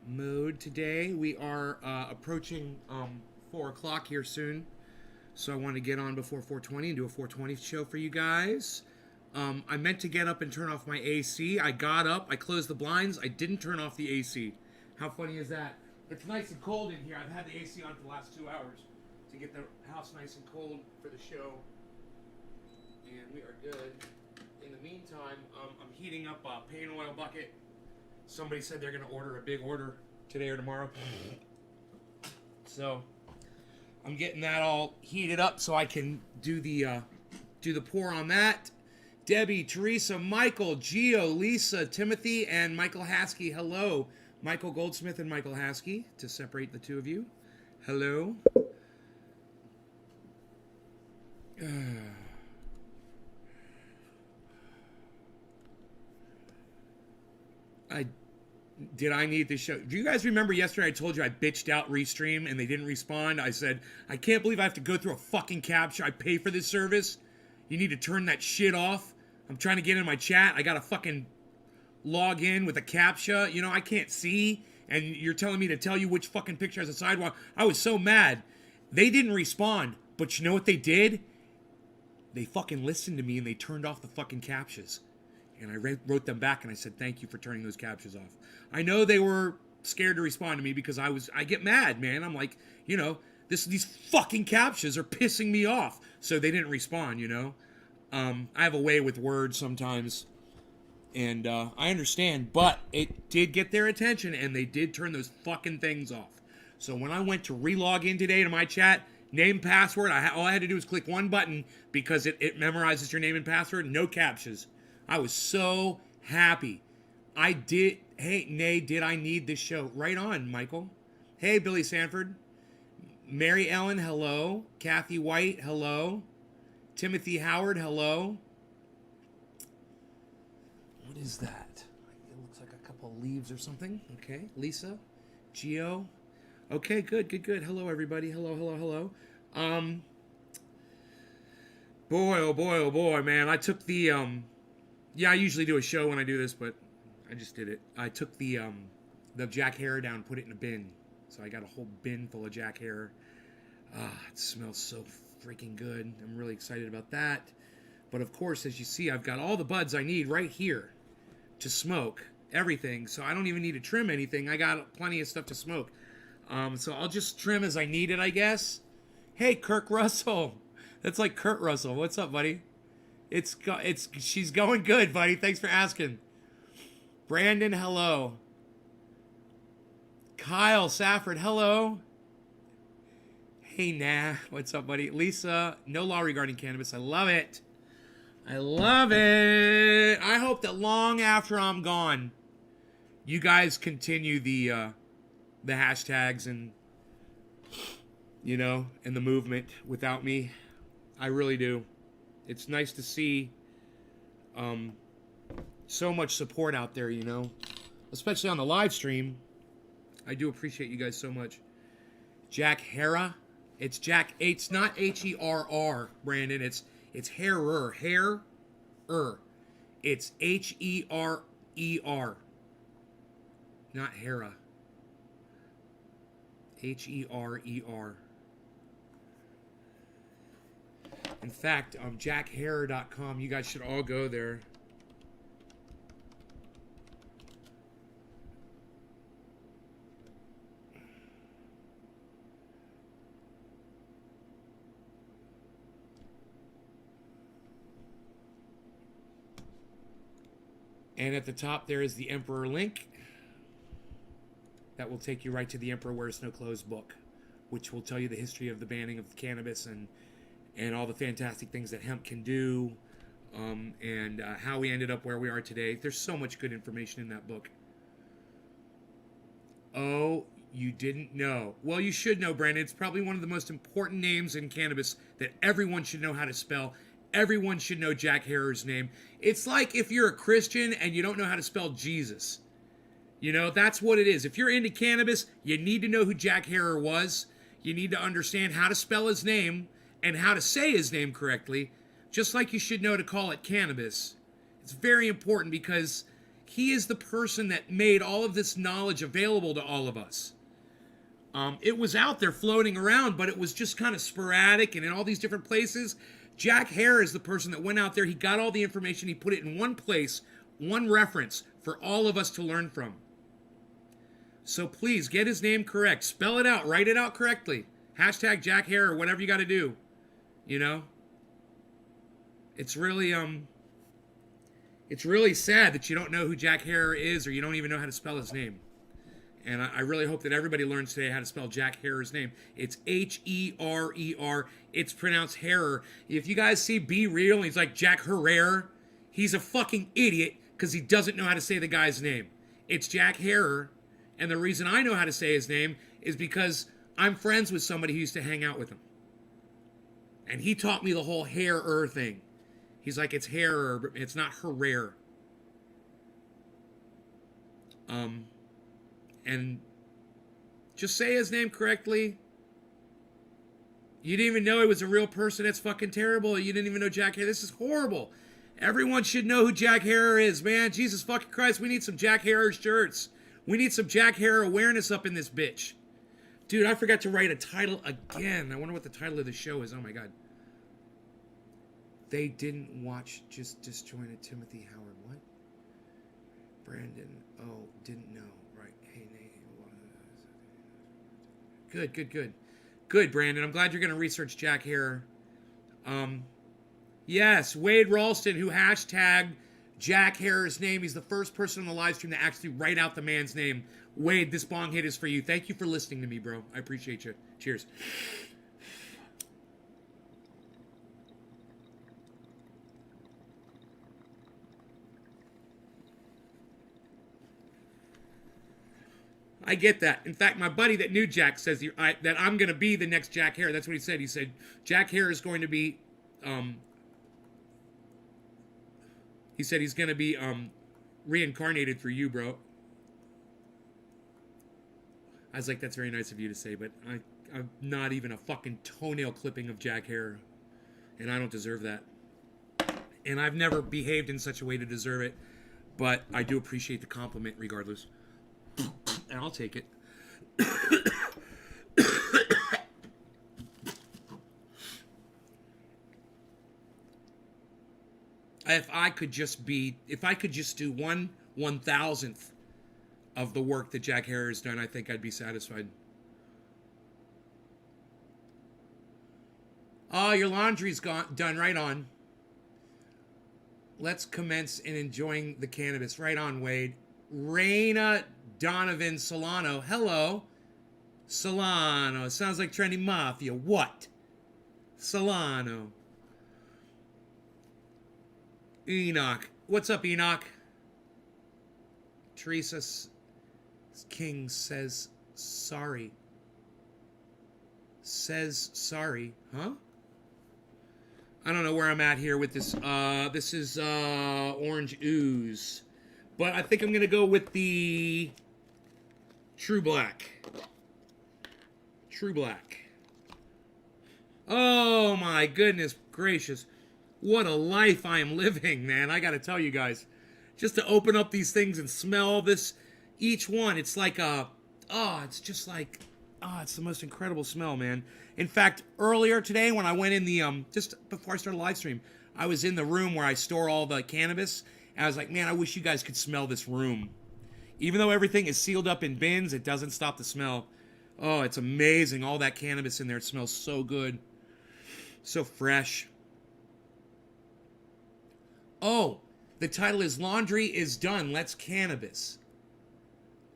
Mode today. We are approaching 4 o'clock here soon, so I want to get on before 4:20 and do a 4:20 show for you guys. I meant to get up and turn off my AC. I got up, I closed the blinds, I didn't turn off the AC. How funny is that? It's nice and cold in here. I've had the AC on for the last 2 hours to get the house nice and cold for the show, and we are good. In the meantime, I'm heating up a paint oil bucket. Somebody said they're going to order a big order today or tomorrow. So I'm getting that all heated up so I can do the pour on that. Debbie, Teresa, Michael, Gio, Lisa, Timothy, and Michael Haskey. Hello. Michael Goldsmith and Michael Haskey, to separate the two of you. Hello. Did I need this show? Do you guys remember yesterday I told you I bitched out Restream and they didn't respond? I said, I can't believe I have to go through a fucking captcha. I pay for this service. You need to turn that shit off. I'm trying to get in my chat. I gotta fucking log in with a captcha. You know, I can't see. And you're telling me to tell you which fucking picture has a sidewalk. I was so mad. They didn't respond. But you know what they did? They fucking listened to me and they turned off the fucking captchas. And I wrote them back and I said, thank you for turning those captchas off. I know they were scared to respond to me because I get mad, man. I'm like, you know, these fucking captchas are pissing me off. So they didn't respond, you know. I have a way with words sometimes. And I understand. But it did get their attention and they did turn those fucking things off. So when I went to re-log in today to my chat, name, password, all I had to do was click one button because it memorizes your name and password. No captchas. I was so happy. Hey, Nay, did I need this show? Right on, Michael. Hey, Billy Sanford. Mary Ellen, hello. Kathy White, hello. Timothy Howard, hello. What is that? It looks like a couple leaves or something. Okay, Lisa. Gio. Okay, good. Hello, everybody. Hello. Boy, oh boy, man. I took the, yeah, I usually do a show when I do this, but I just did it. I took the Jack Herer down, put it in a bin. So I got a whole bin full of Jack Herer. It smells so freaking good. I'm really excited about that. But of course, as you see, I've got all the buds I need right here to smoke everything. So I don't even need to trim anything. I got plenty of stuff to smoke. So I'll just trim as I need it, I guess. Hey, Kirk Russell. That's like Kurt Russell. What's up, buddy? She's going good, buddy. Thanks for asking. Brandon, hello. Kyle Safford, hello. Hey, nah. What's up, buddy? Lisa, no law regarding cannabis. I love it. I hope that long after I'm gone, you guys continue the hashtags and, you know, and the movement without me. I really do. It's nice to see so much support out there, you know, especially on the live stream. I do appreciate you guys so much. Jack Hera. It's Jack. It's not Herr, Brandon. It's Herer. Herer. It's Herer. Not Hera. Herer. In fact, jackherer.com. You guys should all go there. And at the top there is the Emperor link. That will take you right to the Emperor Wears No Clothes book, which will tell you the history of the banning of cannabis and all the fantastic things that hemp can do, and how we ended up where we are today. There's so much good information in that book. Oh, you didn't know. Well, you should know, Brandon. It's probably one of the most important names in cannabis that everyone should know how to spell. Everyone should know Jack Herer's name. It's like if you're a Christian and you don't know how to spell Jesus. You know, that's what it is. If you're into cannabis, you need to know who Jack Herer was. You need to understand how to spell his name and how to say his name correctly, just like you should know to call it cannabis. It's very important because He is the person that made all of this knowledge available to all of us. It was out there floating around, but it was just kind of sporadic and in all these different places. Jack Hare is the person that went out there. He got all the information. He put it in one place, one reference for all of us to learn from. So please get his name correct. Spell it out. Write it out correctly. Hashtag Jack Hare or whatever you got to do. You know? It's really sad that you don't know who Jack Hare is or you don't even know how to spell his name. And I really hope that everybody learns today how to spell Jack Hare's name. It's H-E-R-E-R. It's pronounced Harer. If you guys see Be Real and he's like Jack Herrera, he's a fucking idiot because he doesn't know how to say the guy's name. It's Jack Harer. And the reason I know how to say his name is because I'm friends with somebody who used to hang out with him. And he taught me the whole Harer thing. He's like, it's Harer, it's not Herrera. And just say his name correctly. You didn't even know he was a real person. That's fucking terrible. You didn't even know Jack Hare. This is horrible. Everyone should know who Jack Hare is, man. Jesus fucking Christ, we need some Jack Hare shirts. We need some Jack Hare awareness up in this bitch. Dude, I forgot to write a title again. I wonder what the title of the show is. Oh my God. They didn't watch Just Disjointed. Timothy Howard. What? Brandon. Oh, didn't know. Right. Hey, Nate. Good. Good, Brandon. I'm glad you're going to research Jack Hare. Yes, Wade Ralston, who hashtagged Jack Hare's name. He's the first person on the live stream to actually write out the man's name. Wade, this bong hit is for you. Thank you for listening to me, bro. I appreciate you. Cheers. I get that. In fact, my buddy that knew Jack says that I'm going to be the next Jack Hare. That's what he said. He said, Jack Hare is going to be, he said he's going to be reincarnated through you, bro. I was like, that's very nice of you to say, but I'm not even a fucking toenail clipping of Jack Hare, and I don't deserve that. And I've never behaved in such a way to deserve it, but I do appreciate the compliment regardless. And I'll take it. If I could just do 1/1000th of the work that Jack Hare has done, I think I'd be satisfied. Oh, your laundry's done. Right on. Let's commence in enjoying the cannabis. Right on, Wade. Raina Donovan Solano. Hello. Solano. Sounds like Trendy Mafia. What? Solano. Enoch. What's up, Enoch? Teresa King says sorry. Says sorry. Huh? I don't know where I'm at here with this. This is Orange Ooze. But I think I'm going to go with the True Black. True Black. Oh my goodness gracious. What a life I am living, man. I got to tell you guys. Just to open up these things and smell this, each one, it's like it's the most incredible smell, man. In fact, earlier today when I went in the, just before I started the live stream, I was in the room where I store all the cannabis. And I was like, man, I wish you guys could smell this room. Even though everything is sealed up in bins, it doesn't stop the smell. Oh, it's amazing. All that cannabis in there. It smells so good. So fresh. Oh, the title is Laundry is Done. Let's Cannabis.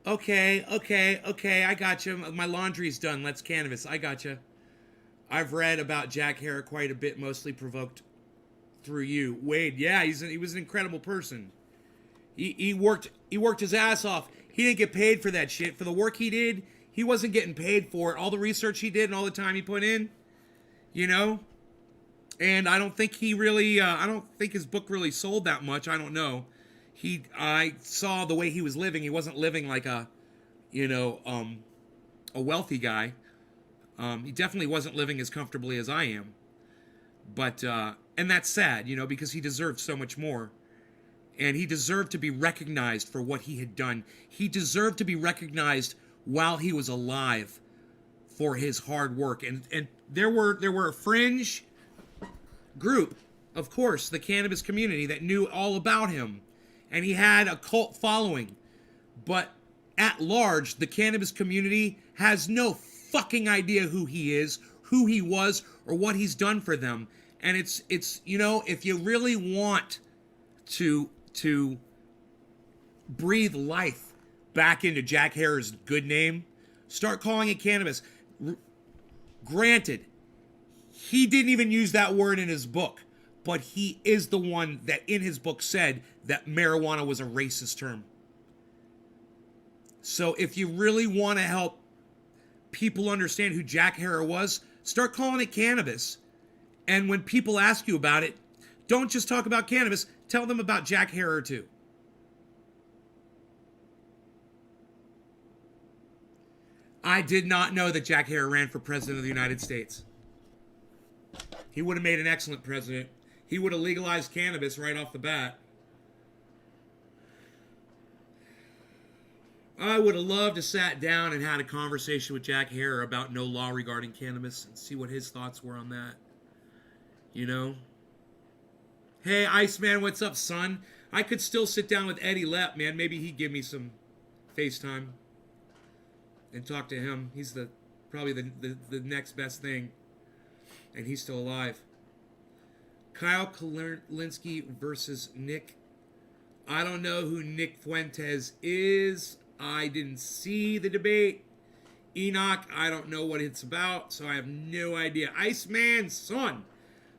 Okay. I got you. My laundry's done. Let's Cannabis. I got you. I've read about Jack Hare quite a bit, mostly provoked through you. Wade, yeah, he was an incredible person. He worked his ass off. He didn't get paid for that shit. For the work he did, he wasn't getting paid for it. All the research he did and all the time he put in, you know? And I don't think he really, I don't think his book really sold that much. I don't know. I saw the way he was living. He wasn't living like a wealthy guy. He definitely wasn't living as comfortably as I am. But, and that's sad, because he deserved so much more. And he deserved to be recognized for what he had done. He deserved to be recognized while he was alive for his hard work. And there were a fringe group, of course, the cannabis community, that knew all about him. And he had a cult following. But at large, the cannabis community has no fucking idea who he is, who he was, or what he's done for them. And it's you know, if you really want to breathe life back into Jack Herer's good name, start calling it cannabis. Granted, he didn't even use that word in his book, but he is the one that in his book said that marijuana was a racist term. So if you really want to help people understand who Jack Herer was, start calling it cannabis. And when people ask you about it, don't just talk about cannabis, tell them about Jack Herer too. I did not know that Jack Herer ran for president of the United States. He would have made an excellent president. He would have legalized cannabis right off the bat. I would have loved to sat down and had a conversation with Jack Herer about no law regarding cannabis and see what his thoughts were on that. You know? Hey, Iceman, what's up, son? I could still sit down with Eddie Lepp, man. Maybe he'd give me some FaceTime and talk to him. He's probably the next best thing. And he's still alive. Kyle Kalinske versus Nick. I don't know who Nick Fuentes is. I didn't see the debate. Enoch, I don't know what it's about, so I have no idea. Iceman, son,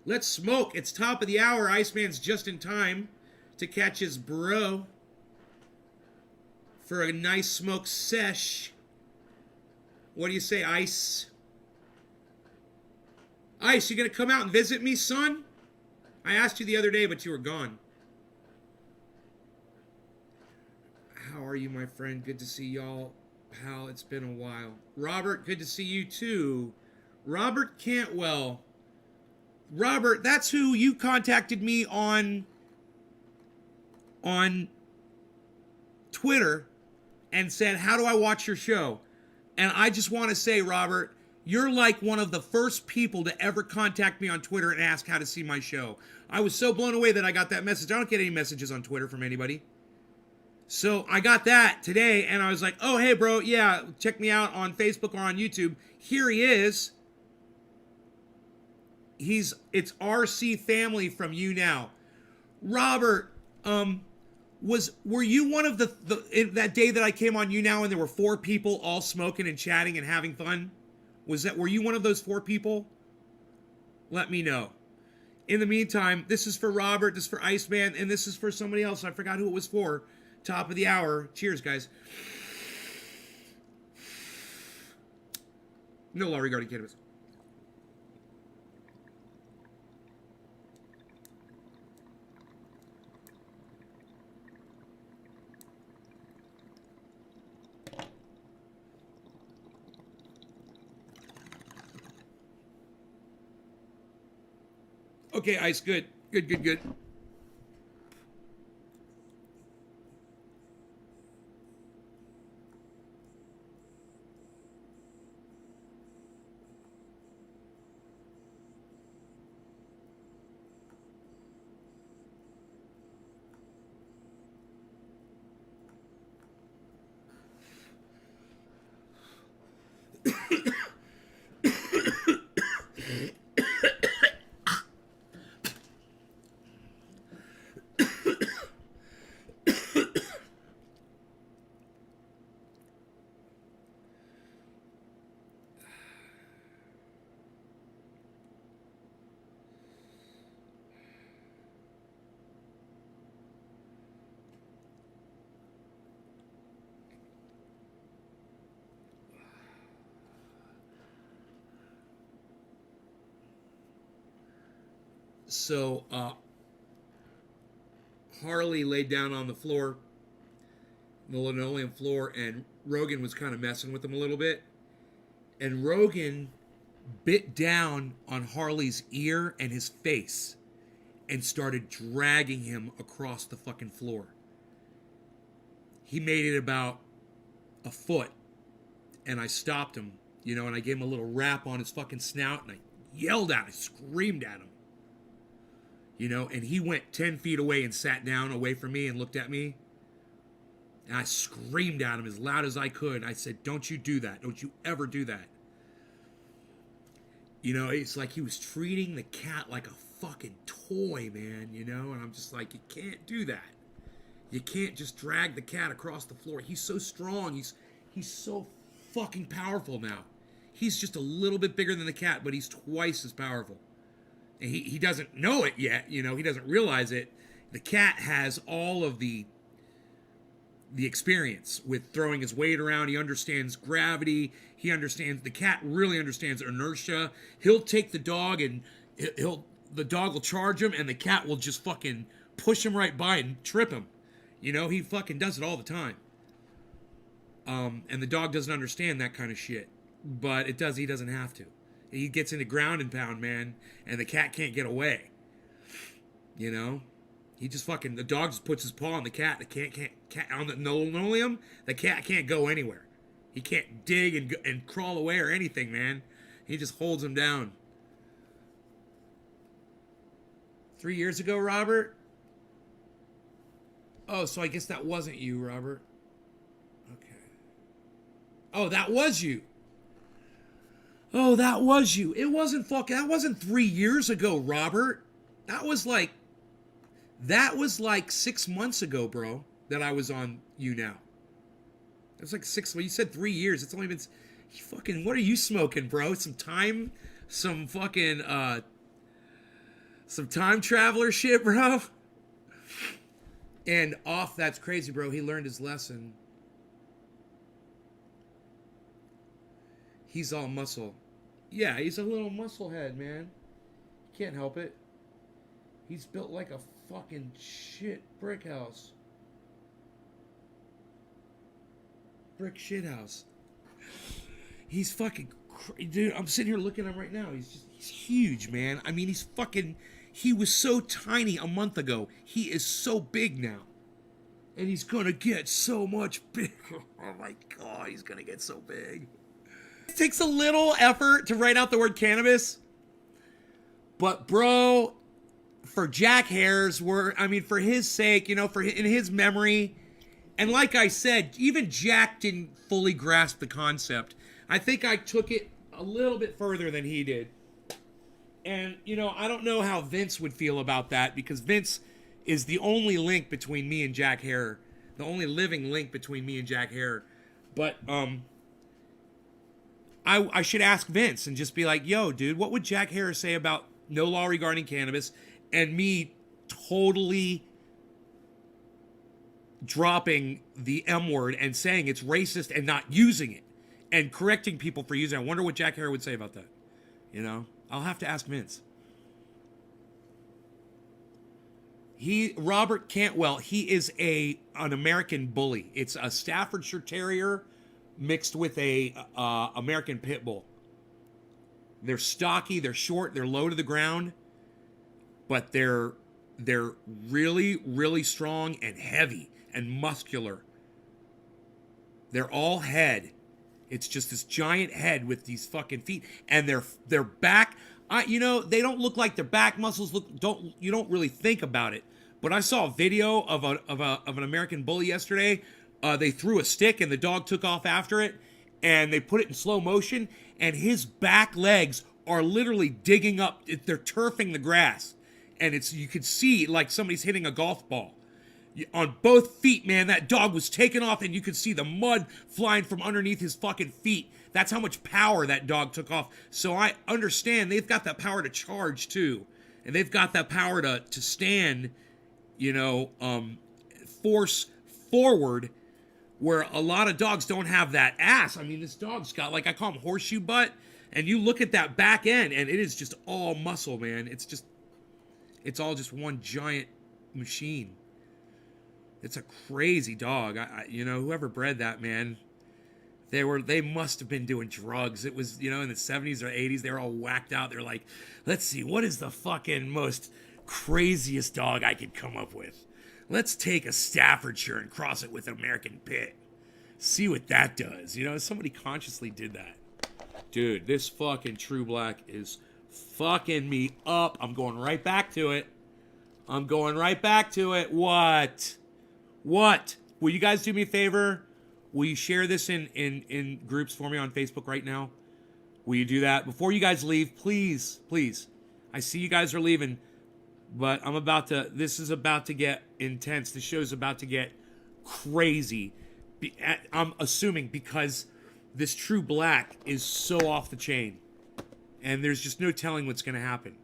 let's smoke. It's top of the hour. Iceman's just in time to catch his bro for a nice smoke sesh. What do you say, Ice? Ice, you gonna come out and visit me, son? I asked you the other day, but you were gone. How are you, my friend? Good to see y'all. Pal, it's been a while. Robert, good to see you too. Robert Cantwell. Robert, that's who you contacted me on Twitter and said, how do I watch your show? And I just want to say, Robert, you're like one of the first people to ever contact me on Twitter and ask how to see my show. I was so blown away that I got that message. I don't get any messages on Twitter from anybody. So I got that today, and I was like, oh, hey, bro, yeah, check me out on Facebook or on YouTube. Here he is. It's RC Family from You Now. Robert, were you one of that day that I came on You Now and there were 4 people all smoking and chatting and having fun? Were you one of those 4 people? Let me know. In the meantime, this is for Robert, this is for Iceman, and this is for somebody else. I forgot who it was for. Top of the hour. Cheers, guys. No law regarding cannabis. Okay, Ice, good. Good. So, Harley laid down on the floor, the linoleum floor, and Rogan was kind of messing with him a little bit. And Rogan bit down on Harley's ear and his face. and started dragging him across the fucking floor. He made it about a foot, and I stopped him, you know, and I gave him a little rap on his fucking snout, and I yelled at him, screamed at him, you know, and he went 10 feet away and sat down away from me and looked at me. And I screamed at him as loud as I could. I said, don't you do that. Don't you ever do that. You know, it's like he was treating the cat like a fucking toy, man, you know? And I'm just like, you can't do that. You can't just drag the cat across the floor. He's so strong. He's so fucking powerful now. He's just a little bit bigger than the cat, but he's twice as powerful. And he doesn't know it yet, you know? He doesn't realize it. The cat has all of the experience with throwing his weight around. He understands gravity. The cat really understands inertia. He'll take the dog and the dog will charge him and the cat will just fucking push him right by and trip him. You know, he fucking does it all the time. And the dog doesn't understand that kind of shit. But he doesn't have to. He gets into ground and pound, man, and the cat can't get away. You know? He just fucking, the dog just puts his paw on the cat. The cat on the linoleum, the cat can't go anywhere. He can't dig and crawl away or anything, man. He just holds him down. 3 years ago, Robert? Oh, so I guess that wasn't you, Robert. Okay. Oh, that was you. Oh, that was you. It wasn't that wasn't 3 years ago, Robert. That was like 6 months ago, bro, that I was on You Now. It was like you said 3 years. It's only been, fucking, what are you smoking, bro? Some time traveler shit, bro? And that's crazy, bro. He learned his lesson. He's all muscle. Yeah, he's a little muscle head, man. Can't help it. He's built like a fucking shit brick house. Brick shit house. He's fucking dude, I'm sitting here looking at him right now. He's huge, man. I mean, he was so tiny a month ago. He is so big now. And he's gonna get so much bigger. Oh my God, he's gonna get so big. It takes a little effort to write out the word cannabis. But bro, for Jack Hare's word, I mean, for his sake, you know, in his memory, and like I said, even Jack didn't fully grasp the concept. I think I took it a little bit further than he did. And, you know, I don't know how Vince would feel about that, because Vince is the only link between me and Jack Hare. The only living link between me and Jack Hare. But, I should ask Vince and just be like, yo, dude, what would Jack Hare say about no law regarding cannabis and me totally dropping the M word and saying it's racist and not using it and correcting people for using it? I wonder what Jack Hare would say about that. You know, I'll have to ask Vince. Robert Cantwell, he is an American bully. It's a Staffordshire Terrier mixed with a American Pit Bull. They're stocky, they're short, they're low to the ground, but they're really, really strong and heavy and muscular. They're all head. It's just this giant head with these fucking feet, and their back. You know, they don't look like their back muscles you don't really think about it. But I saw a video of an American bully yesterday. They threw a stick and the dog took off after it, and they put it in slow motion, and his back legs are literally digging up. They're turfing the grass, and you could see like somebody's hitting a golf ball. On both feet, man, that dog was taking off, and you could see the mud flying from underneath his fucking feet. That's how much power that dog took off. So I understand they've got that power to charge too, and they've got that power to stand, you know, force forward, where a lot of dogs don't have that ass. I mean, this dog's got, like, I call him horseshoe butt, and you look at that back end, and it is just all muscle, man. It's all just one giant machine. It's a crazy dog. You know, whoever bred that, man, they must have been doing drugs. It was, you know, in the 70s or 80s, they were all whacked out. They're like, let's see, what is the fucking most craziest dog I could come up with. Let's take a Staffordshire and cross it with an American Pit. See what that does. You know, somebody consciously did that. Dude, this fucking True Black is fucking me up. I'm going right back to it. What? Will you guys do me a favor? Will you share this in groups for me on Facebook right now? Will you do that? Before you guys leave, please. I see you guys are leaving, but this is about to get intense. The show's about to get crazy. I'm assuming because this True Black is so off the chain. And there's just no telling what's going to happen.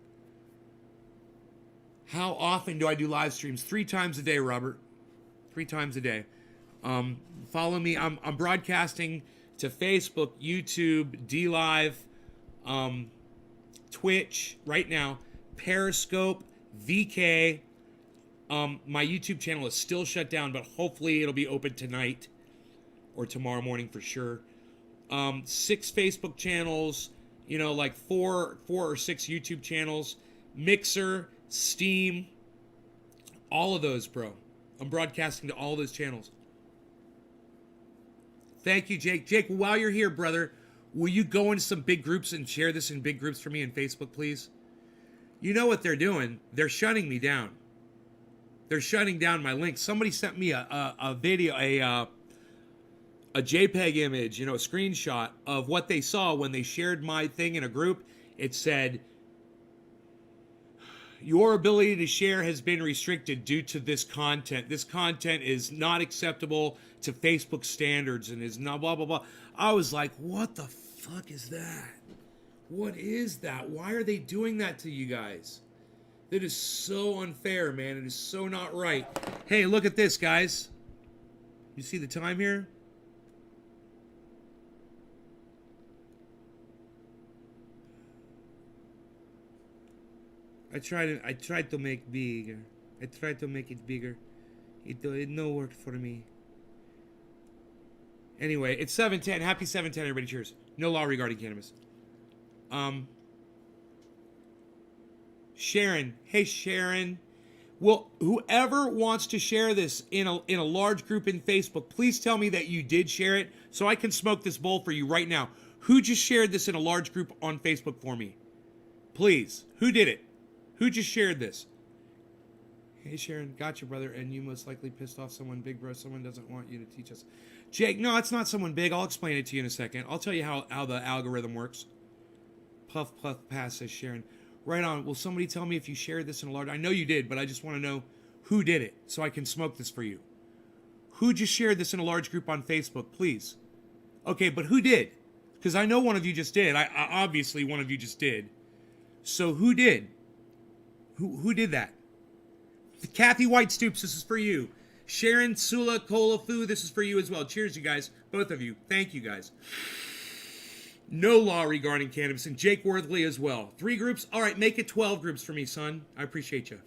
How often do I do live streams? 3 times a day, Robert. 3 times a day. Follow me. I'm broadcasting to Facebook, YouTube, DLive, Twitch right now, Periscope, VK. My YouTube channel is still shut down, but hopefully it'll be open tonight or tomorrow morning for sure. 6 Facebook channels, like 4 or 6 YouTube channels, Mixer, Steam, all of those, bro. I'm broadcasting to all those channels. Thank you, Jake. Jake, while you're here, brother, will you go into some big groups and share this in big groups for me in Facebook, please? You know what they're doing. They're shutting me down. They're shutting down my links. Somebody sent me a video, a JPEG image, a screenshot of what they saw when they shared my thing in a group. It said, your ability to share has been restricted due to this content. This content is not acceptable to Facebook standards and is not blah, blah, blah. I was like, what the fuck is that? What is that? Why are they doing that to you guys? That is so unfair, man. It is so not right. Hey, look at this, guys. You see the time here? I tried to make bigger. I tried to make it bigger. It no worked for me. Anyway, it's 7:10. Happy 7:10, everybody. Cheers. No law regarding cannabis. Sharon. Hey, Sharon. Well, whoever wants to share this in a large group in Facebook, please tell me that you did share it so I can smoke this bowl for you right now. Who just shared this in a large group on Facebook for me? Please. Who did it? Who just shared this? Hey, Sharon, got you, brother. And you most likely pissed off someone big, bro. Someone doesn't want you to teach us. Jake, no, it's not someone big. I'll explain it to you in a second. I'll tell you how the algorithm works. Puff, puff, pass, says Sharon. Right on. Will somebody tell me if you shared this in a large... I know you did, but I just want to know who did it so I can smoke this for you. Who just shared this in a large group on Facebook, please? Okay, but who did? Because I know one of you just did. I obviously one of you just did. So who did? Who did that? Kathy White Stoops, this is for you. Sharon Sula Kolafu, this is for you as well. Cheers, you guys. Both of you. Thank you, guys. No law regarding cannabis. And Jake Worthley as well. 3 groups? All right, make it 12 groups for me, son. I appreciate you.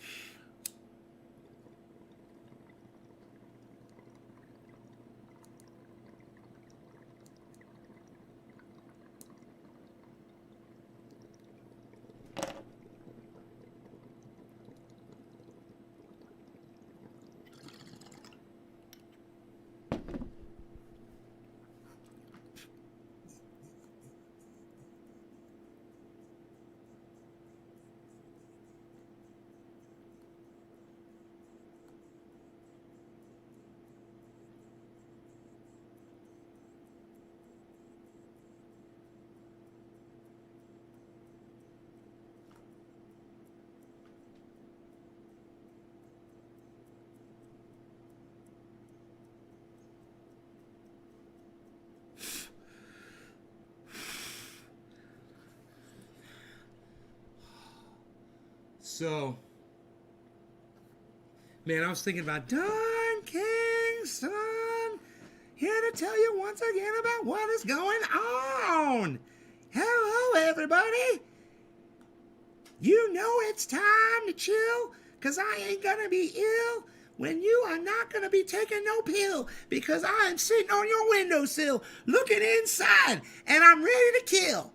So, man, I was thinking about Don Kingston, here to tell you once again about what is going on. Hello, everybody. You know it's time to chill, because I ain't going to be ill when you are not going to be taking no pill, because I am sitting on your windowsill looking inside, and I'm ready to kill.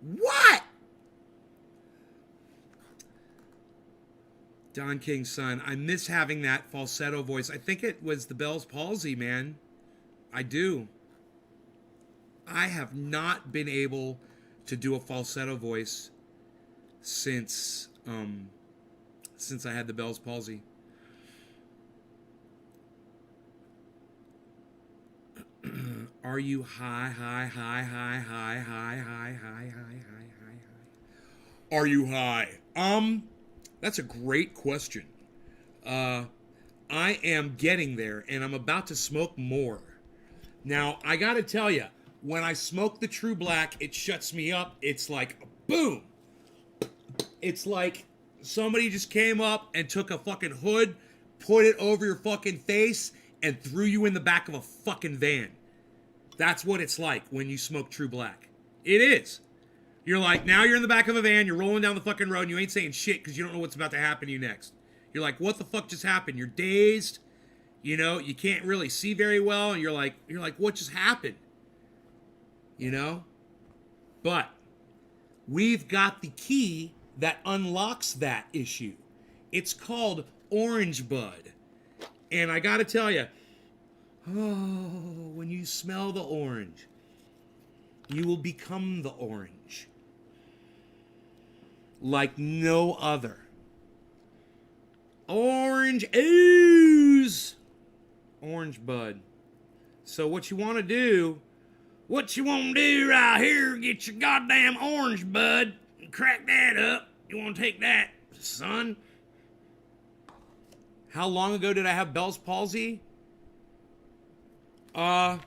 What? Don King's son. I miss having that falsetto voice. I think it was the Bell's palsy, man. I do. I have not been able to do a falsetto voice since I had the Bell's palsy. Are you high? Are you high? That's a great question. I am getting there, and I'm about to smoke more. Now, I gotta tell you, when I smoke the True Black, it shuts me up. It's like, boom. It's like somebody just came up and took a fucking hood, put it over your fucking face, and threw you in the back of a fucking van. That's what it's like when you smoke True Black. It is. You're like, now you're in the back of a van, you're rolling down the fucking road, and you ain't saying shit because you don't know what's about to happen to you next. You're like, what the fuck just happened? You're dazed. You know, you can't really see very well, and you're like, what just happened? You know? But we've got the key that unlocks that issue. It's called Orange Bud. And I gotta tell you, when you smell the orange, you will become the orange. Like no other. Orange ooze. Orange Bud. So what you want to do right here, get your goddamn Orange Bud and crack that up. You want to take that, son? How long ago did I have Bell's palsy? No,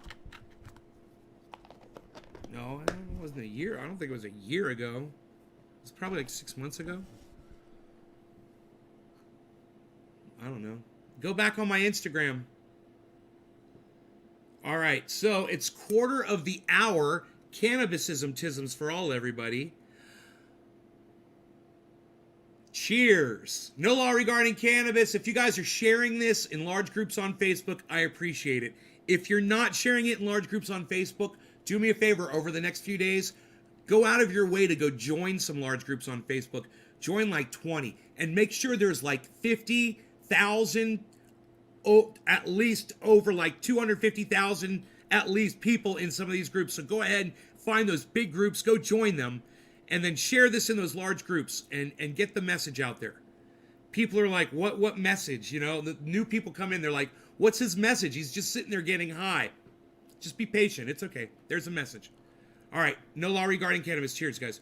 it wasn't a year. I don't think it was a year ago. It was probably like 6 months ago. I don't know. Go back on my Instagram. All right, so it's 1:15. Cannabisism tisms for all, everybody. Cheers. No law regarding cannabis. If you guys are sharing this in large groups on Facebook, I appreciate it. If you're not sharing it in large groups on Facebook, do me a favor over the next few days. Go out of your way to go join some large groups on Facebook. Join like 20 and make sure there's like 50,000, at least over like 250,000 at least people in some of these groups. So go ahead and find those big groups, go join them, and then share this in those large groups and get the message out there. People are like, what message? You know, the new people come in, they're like, what's his message? He's just sitting there getting high. Just be patient. It's okay. There's a message. All right. No law regarding cannabis. Cheers, guys.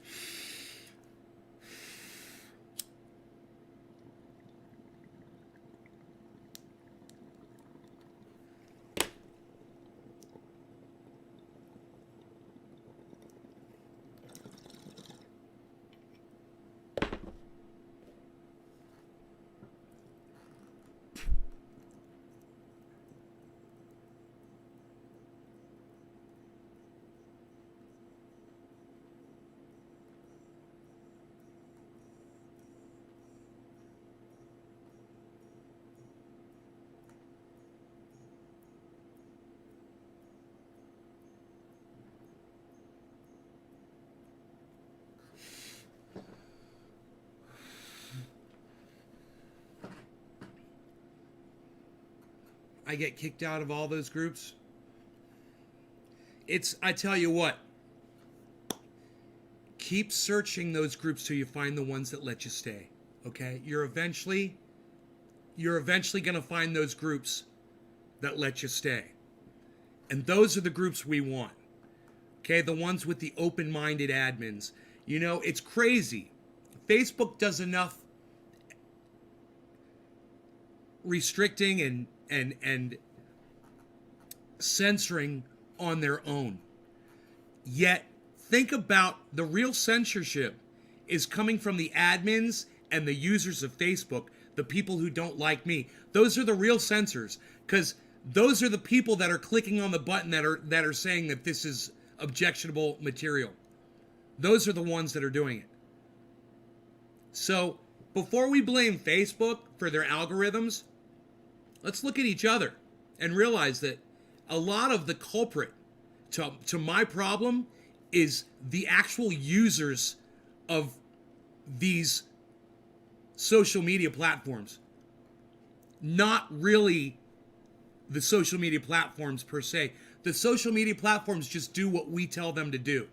I get kicked out of all those groups. I tell you what, keep searching those groups till you find the ones that let you stay. Okay? You're eventually going to find those groups that let you stay. And those are the groups we want. Okay? The ones with the open-minded admins. You know, it's crazy. Facebook does enough restricting and censoring on their own. Yet, think about the real censorship is coming from the admins and the users of Facebook, the people who don't like me. Those are the real censors, because those are the people that are clicking on the button that are saying that this is objectionable material. Those are the ones that are doing it. So, before we blame Facebook for their algorithms, let's look at each other and realize that a lot of the culprit to my problem is the actual users of these social media platforms. Not really the social media platforms per se. The social media platforms just do what we tell them to do.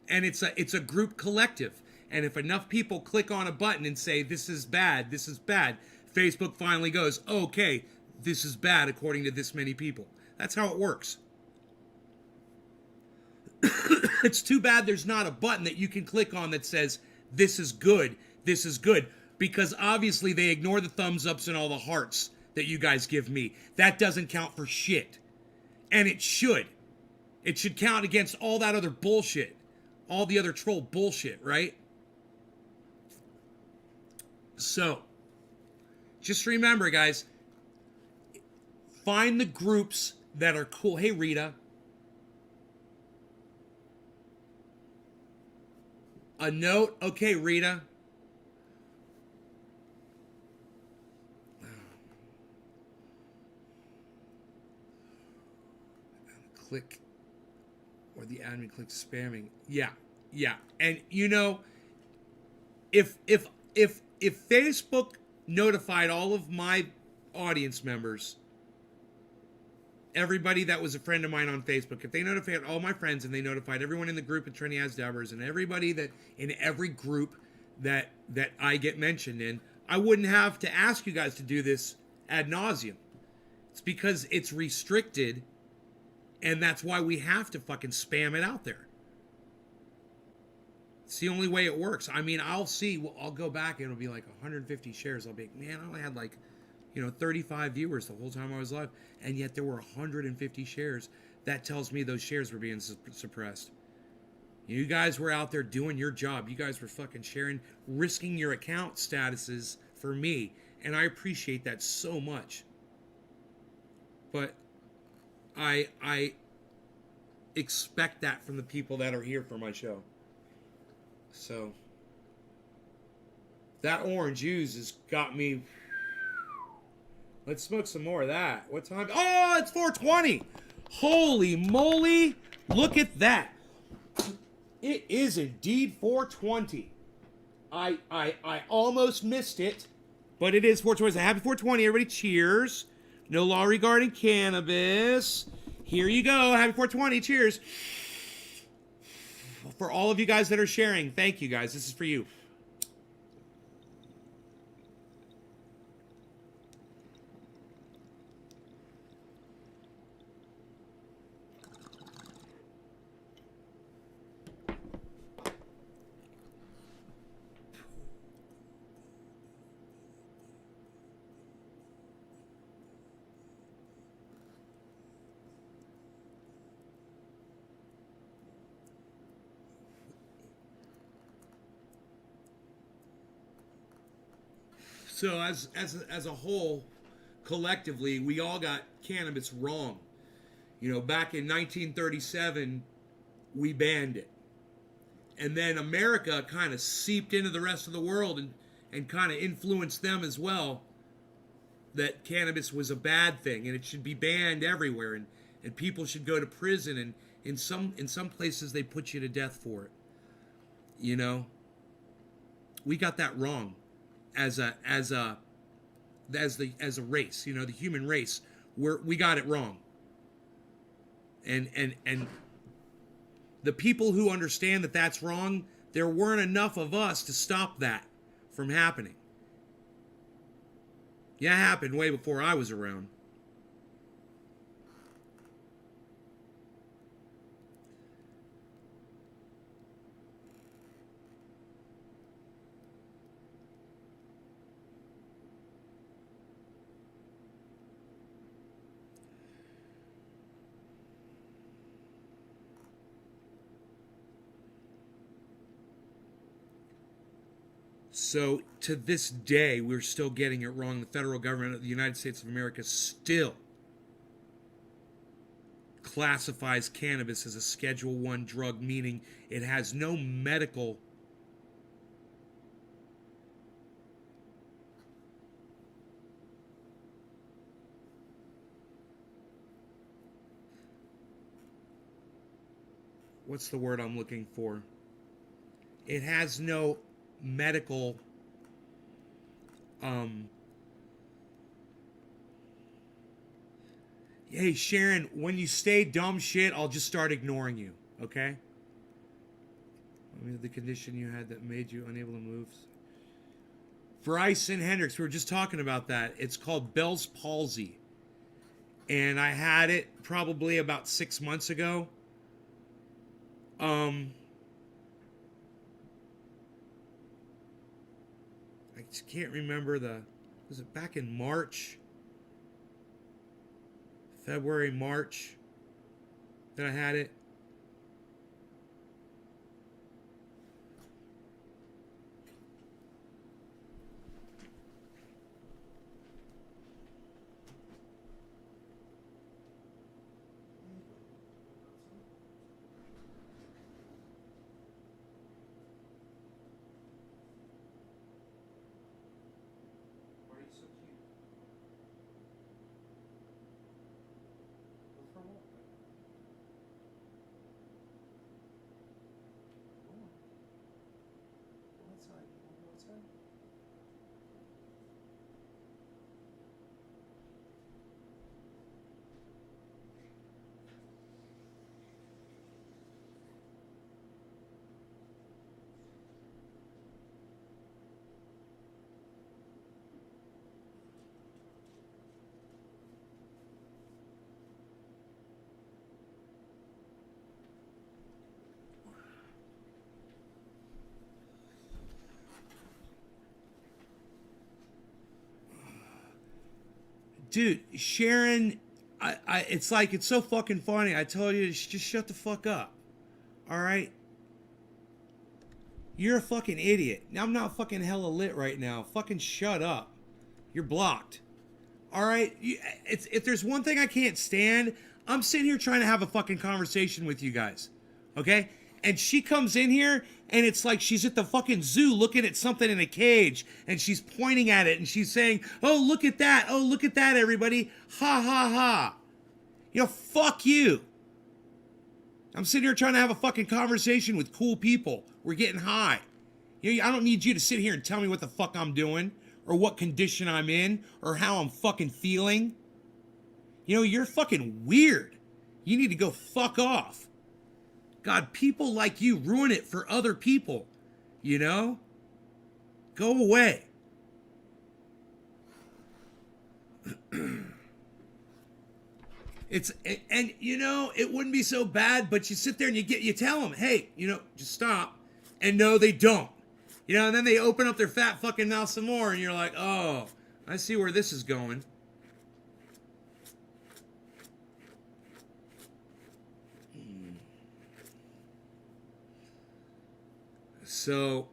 And it's a group collective. And if enough people click on a button and say, this is bad, Facebook finally goes, okay, this is bad according to this many people. That's how it works. It's too bad there's not a button that you can click on that says, this is good, because obviously they ignore the thumbs ups and all the hearts that you guys give me. That doesn't count for shit. And it should. It should count against all that other bullshit. All the other troll bullshit, right? So, just remember, guys, find the groups that are cool. Hey, Rita. A note? Okay, Rita. Click, or the admin clicks spamming. Yeah. And you know, if Facebook notified all of my audience members, everybody that was a friend of mine on Facebook, if they notified all my friends and they notified everyone in the group of Trini Asdevers and everybody that in every group that I get mentioned in, I wouldn't have to ask you guys to do this ad nauseum. It's because it's restricted, and that's why we have to fucking spam it out there. It's the only way it works. I mean, I'll go back and it'll be like 150 shares. I'll be like, man, I only had like, 35 viewers the whole time I was live. And yet there were 150 shares. That tells me those shares were being suppressed. You guys were out there doing your job. You guys were fucking sharing, risking your account statuses for me. And I appreciate that so much. But I expect that from the people that are here for my show. So that orange juice has got me. Let's smoke some more of that. What time? Oh, it's 4:20. Holy moly. Look at that. It is indeed 4:20. I almost missed it, but it is 4:20. So happy 4:20, everybody. Cheers. No law regarding cannabis. Here you go. Happy 4:20. Cheers. For all of you guys that are sharing, thank you guys. This is for you. So as a whole, collectively, we all got cannabis wrong. Back in 1937, we banned it. And then America kind of seeped into the rest of the world and kind of influenced them as well, that cannabis was a bad thing and it should be banned everywhere, and people should go to prison, and in some places they put you to death for it. We got that wrong. As a race, the human race, we got it wrong. And the people who understand that that's wrong, there weren't enough of us to stop that from happening. Yeah, it happened way before I was around. So to this day, we're still getting it wrong. The federal government of the United States of America still classifies cannabis as a Schedule I drug, meaning it has no medical what's the word I'm looking for? It has no medical Um, hey, Sharon, when you say dumb shit, I'll just start ignoring you, okay? I mean, the condition you had that made you unable to move. Bryson Hendricks, we were just talking about that. It's called Bell's palsy. And I had it probably about 6 months ago. I just can't remember was it back in March? February, March that I had it. Dude, Sharon, it's like, it's so fucking funny. I told you, just shut the fuck up. All right? You're a fucking idiot. Now I'm not fucking hella lit right now. Fucking shut up. You're blocked. All right? If there's one thing I can't stand, I'm sitting here trying to have a fucking conversation with you guys. Okay? And she comes in here and it's like she's at the fucking zoo looking at something in a cage and she's pointing at it and she's saying, "Oh, look at that. Oh, look at that, everybody. Ha, ha, ha." You know, fuck you. I'm sitting here trying to have a fucking conversation with cool people. We're getting high. You know, I don't need you to sit here and tell me what the fuck I'm doing or what condition I'm in or how I'm fucking feeling. You know, you're fucking weird. You need to go fuck off. God, people like you ruin it for other people. You know? Go away. And you know, it wouldn't be so bad, but you sit there and you tell them, "Hey, you know, just stop." And no, they don't. You know, and then they open up their fat fucking mouth some more and you're like, "Oh, I see where this is going." So,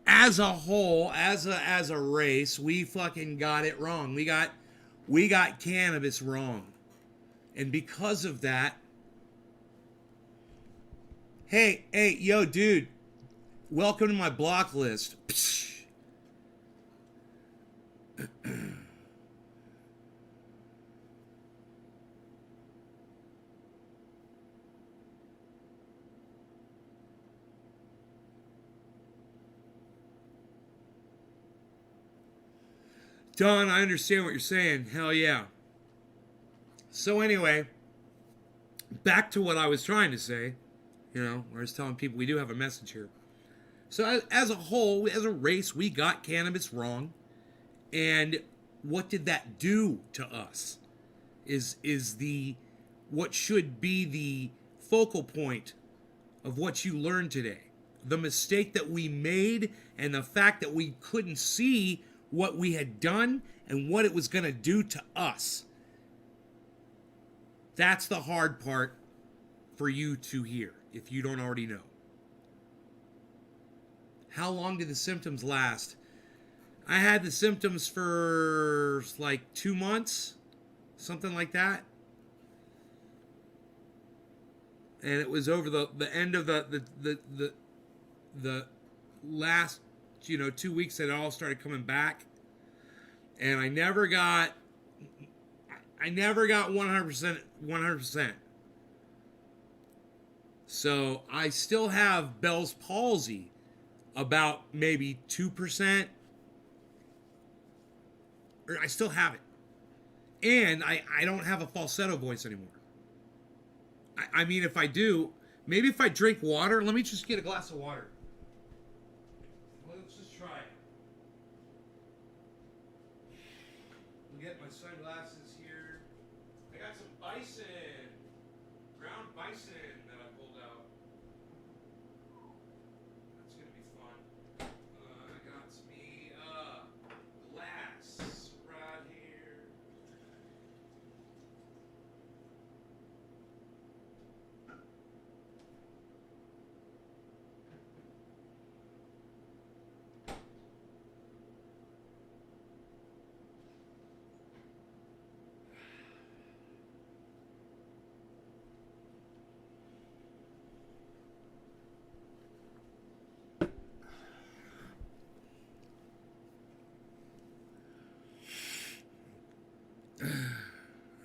as a whole, as a race, we fucking got it wrong. We got cannabis wrong. And because of that, hey, yo, dude, welcome to my block list. Don, I understand what you're saying. Hell yeah. So anyway, back to what I was trying to say. You know, I was telling people we do have a message here. So as a whole, as a race, we got cannabis wrong. And what did that do to us? Is the what should be the focal point of what you learned today. The mistake that we made and the fact that we couldn't see what we had done and what it was going to do to us. That's the hard part for you to hear, if you don't already know. How long did the symptoms last? I had the symptoms for like 2 months, something like that. And it was over the end of the last, 2 weeks that it all started coming back. And I never got 100%. So I still have Bell's palsy about maybe 2%. Or I still have it. And I don't have a falsetto voice anymore. I mean, if I do, maybe if I drink water, let me just get a glass of water. Let's just try it. I'll get my sunglasses here. I got some bison. Ground bison that I pulled out. That's going to be fun. I got me glass right here.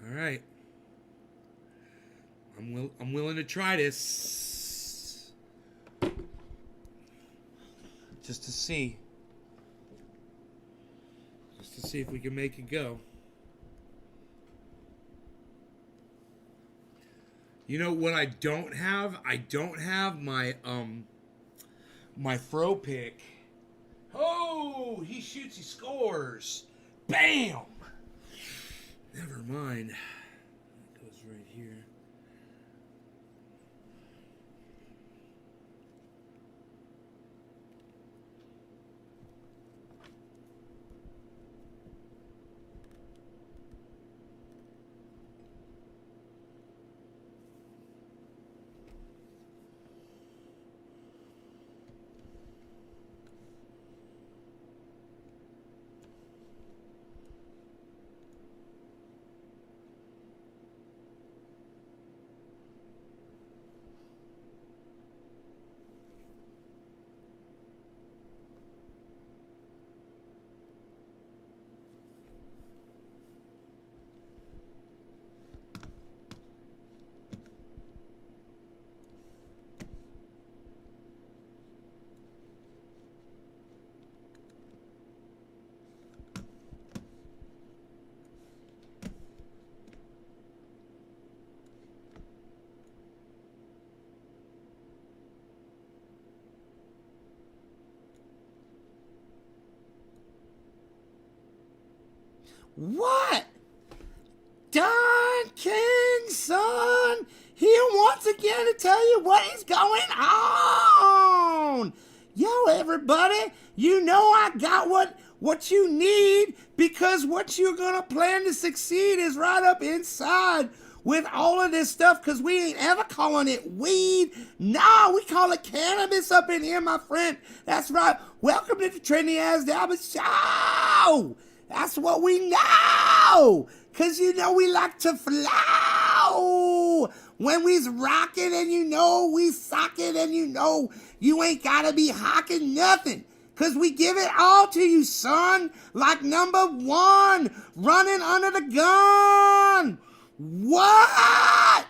All right. I'm willing to try this. Just to see. Just to see if we can make it go. You know what I don't have? I don't have my my throw pick. Oh, he shoots, he scores. Bam! Never mind. It goes right here. What? Don King, son, here once again to tell you what is going on. Yo, everybody, you know I got what you need, because what you're going to plan to succeed is right up inside with all of this stuff, because we ain't ever calling it weed. No, we call it cannabis up in here, my friend. That's right. Welcome to the Trendy Ass Dabber Show. That's what we know, because you know we like to flow when we's rocking, and you know we socking, and you know you ain't got to be hocking nothing, because we give it all to you, son, like number one, running under the gun. What?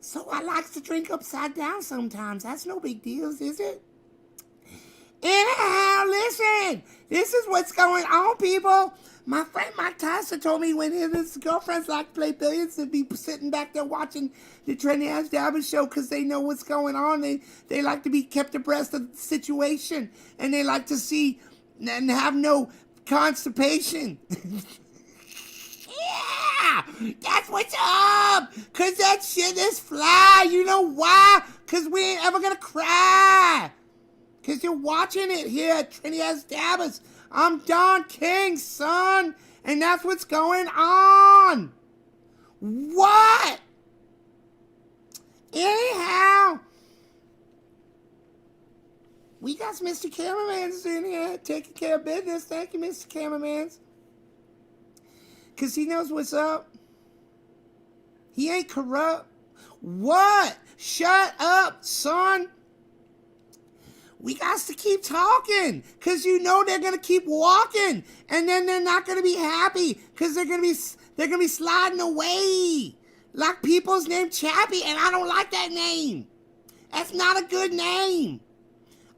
So I like to drink upside down sometimes. That's no big deal, is it? Anyhow, listen, this is what's going on, people. My friend Mike Tyson told me when his girlfriends like to play billiards, to be sitting back there watching the Trendy Ass Dabber Show, because they know what's going on. They like to be kept abreast of the situation, and they like to see and have no constipation. Yeah, that's what's up, because that shit is fly. You know why? Because we ain't ever gonna cry. Because you're watching it here at Trendy Ass Dabbers. I'm Don King, son. And that's what's going on. What? Anyhow, we got Mr. Cameramans in here taking care of business. Thank you, Mr. Cameramans. Because he knows what's up. He ain't corrupt. What? Shut up, son. We got to keep talking, because you know they're going to keep walking, and then they're not going to be happy, because they're going to be sliding away like people's named Chappie, and I don't like that name. That's not a good name.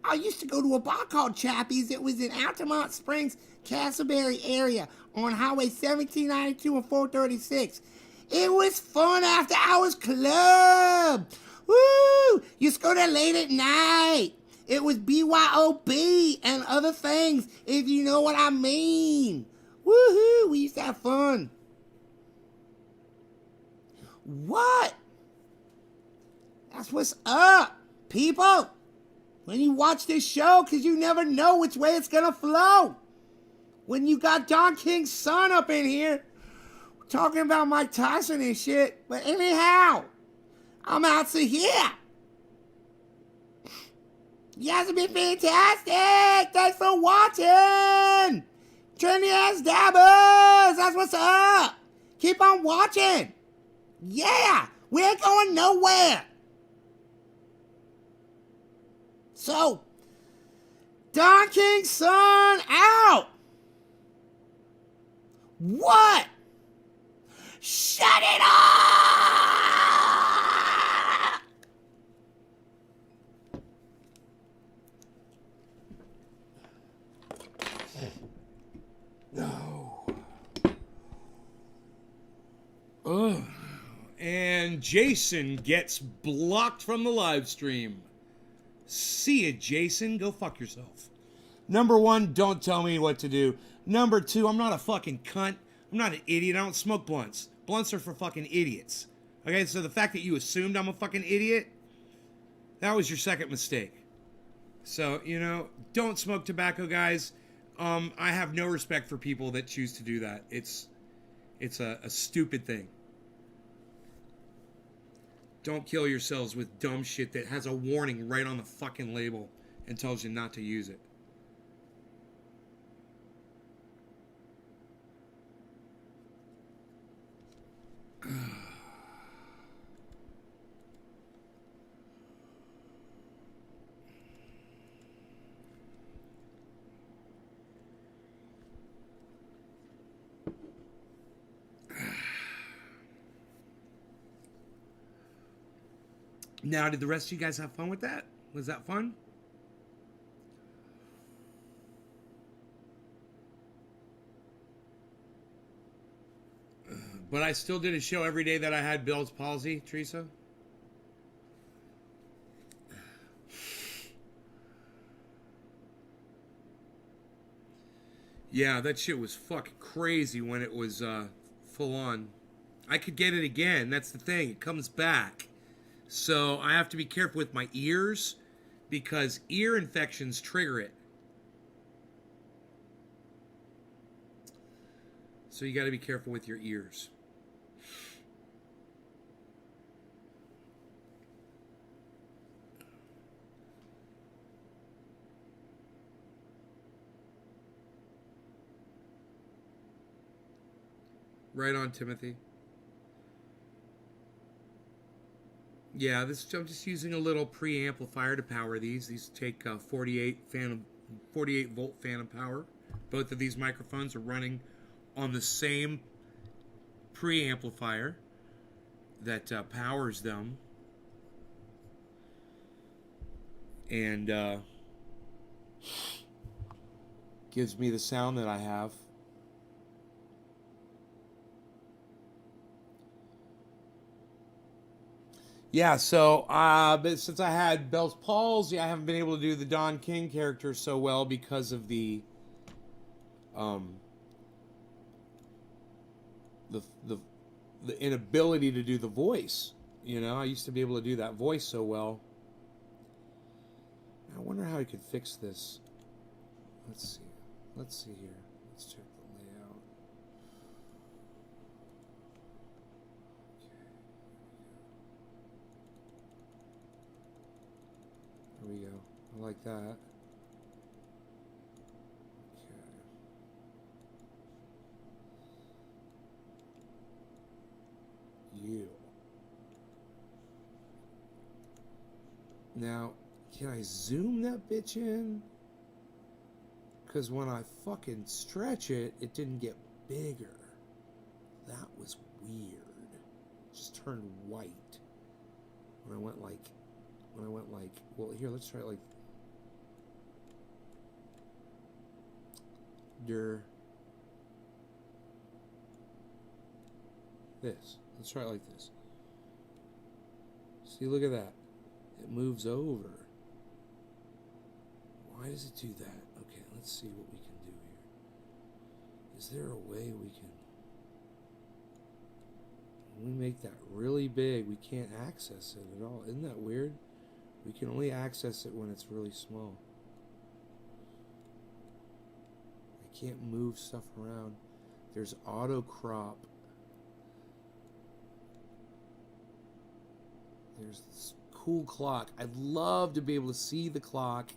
I used to go to a bar called Chappie's. It was in Altamont Springs, Castleberry area on Highway 1792 and 436. It was fun after hours club. Woo! Used to go there late at night. It was BYOB and other things, if you know what I mean. Woohoo! We used to have fun. What? That's what's up, people. When you watch this show, because you never know which way it's going to flow. When you got Don King's son up in here talking about Mike Tyson and shit. But anyhow, I'm out to here. You guys have been fantastic. Thanks for watching. Trendy ass dabbers. That's what's up. Keep on watching. Yeah, we ain't going nowhere. So, Don King's son out. What? Shut it up! No. Ugh. And Jason gets blocked from the live stream. See ya, Jason. Go fuck yourself. Number one, don't tell me what to do. Number two, I'm not a fucking cunt. I'm not an idiot. I don't smoke blunts. Blunts are for fucking idiots. Okay, so the fact that you assumed I'm a fucking idiot, that was your second mistake. So, you know, don't smoke tobacco, guys. I have no respect for people that choose to do that. It's a stupid thing. Don't kill yourselves with dumb shit that has a warning right on the fucking label and tells you not to use it. Now, did the rest of you guys have fun with that? Was that fun? But I still did a show every day that I had Bell's palsy, Teresa. Yeah, that shit was fucking crazy when it was full on. I could get it again. That's the thing. It comes back. So I have to be careful with my ears because ear infections trigger it. So you got to be careful with your ears. Right on, Timothy. Yeah, I'm just using a little preamplifier to power these. These take 48 volt phantom power. Both of these microphones are running on the same preamplifier that powers them, and gives me the sound that I have. Yeah, so but since I had Bell's palsy, I haven't been able to do the Don King character so well because of the inability to do the voice. You know, I used to be able to do that voice so well. I wonder how I could fix this. Let's see. Let's see here. Let's check the layout. There we go. I like that. Okay. You. Now, can I zoom that bitch in? Because when I fucking stretch it, it didn't get bigger. That was weird. It just turned white. When I went like, well, here, let's try it like, this. Let's try it like this. See, look at that. It moves over. Why does it do that? Okay, let's see what we can do here. Is there a way we can... When we make that really big, we can't access it at all. Isn't that weird? We can only access it when it's really small. I can't move stuff around. There's auto crop. There's this cool clock. I'd love to be able to see the clock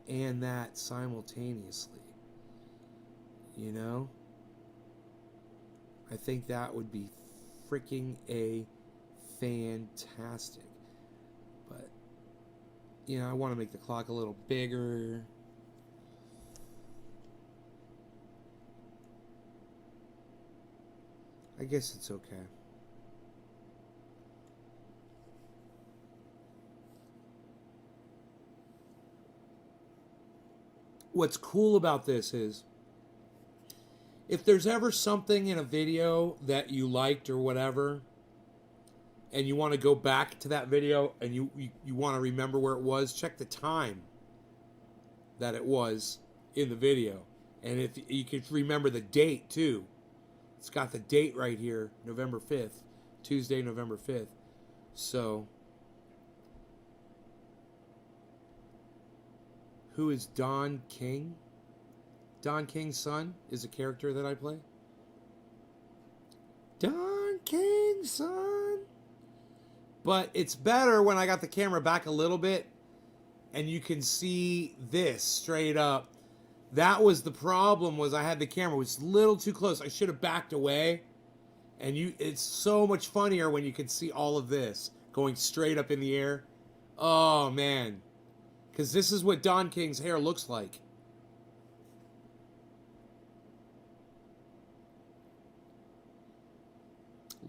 and that simultaneously. You know? I think that would be freaking a fantastic. But, you know, I want to make the clock a little bigger. I guess it's okay. What's cool about this is, if there's ever something in a video that you liked or whatever, and you want to go back to that video and you want to remember where it was, check the time that it was in the video. And if you could remember the date too. It's got the date right here, November 5th, Tuesday, November 5th. So, who is Don King? Don King's son is a character that I play. Don King's son. But it's better when I got the camera back a little bit and you can see this straight up. That was the problem, was I had the camera was a little too close. I should have backed away. And it's so much funnier when you can see all of this going straight up in the air. Oh, man. Because this is what Don King's hair looks like.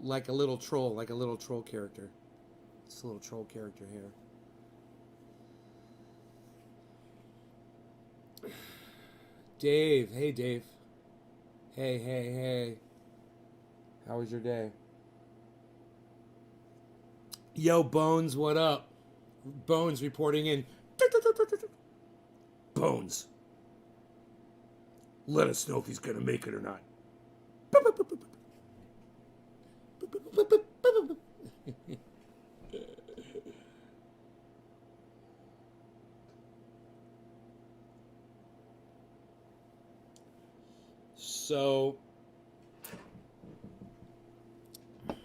Like a little troll character. It's a little troll character here. Dave. Hey, Dave. Hey. How was your day? Yo, Bones, what up? Bones reporting in. Bones. Let us know if he's going to make it or not. So, as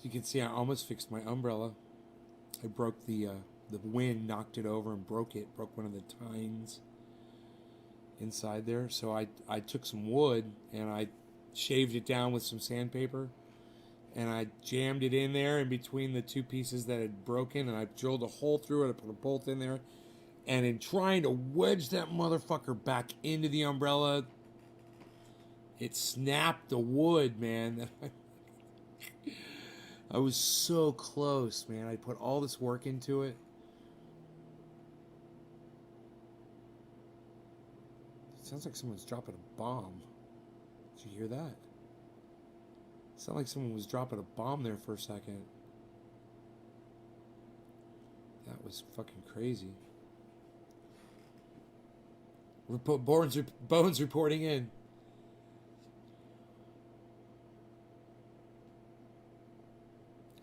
you can see, I almost fixed my umbrella. I broke the wind knocked it over and broke one of the tines inside there. So I took some wood and I shaved it down with some sandpaper and I jammed it in there in between the two pieces that had broken, and I drilled a hole through it. I put a bolt in there, and in trying to wedge that motherfucker back into the umbrella, it snapped the wood, man. I was so close, man. I put all this work into it. It sounds like someone's dropping a bomb. Did you hear that? It sounded like someone was dropping a bomb there for a second. That was fucking crazy. Bones reporting in.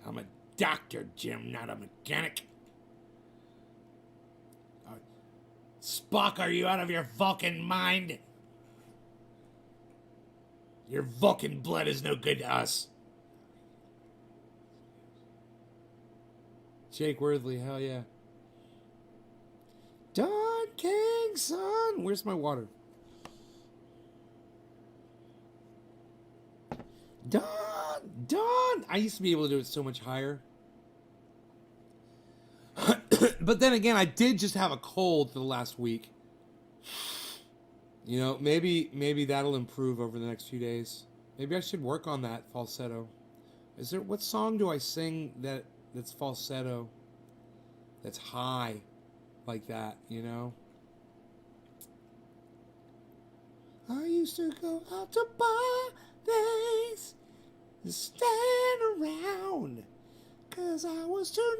I'm a doctor, Jim, not a mechanic. Spock, are you out of your Vulcan mind? Your Vulcan blood is no good to us. Jake Worthley, hell yeah. Don King, son. Where's my water? Don. I used to be able to do it so much higher. But then again, I did just have a cold for the last week. You know, maybe that'll improve over the next few days. Maybe I should work on that falsetto. What song do I sing that's falsetto? That's high like that, you know? I used to go out to parties and stand around, 'cause I was too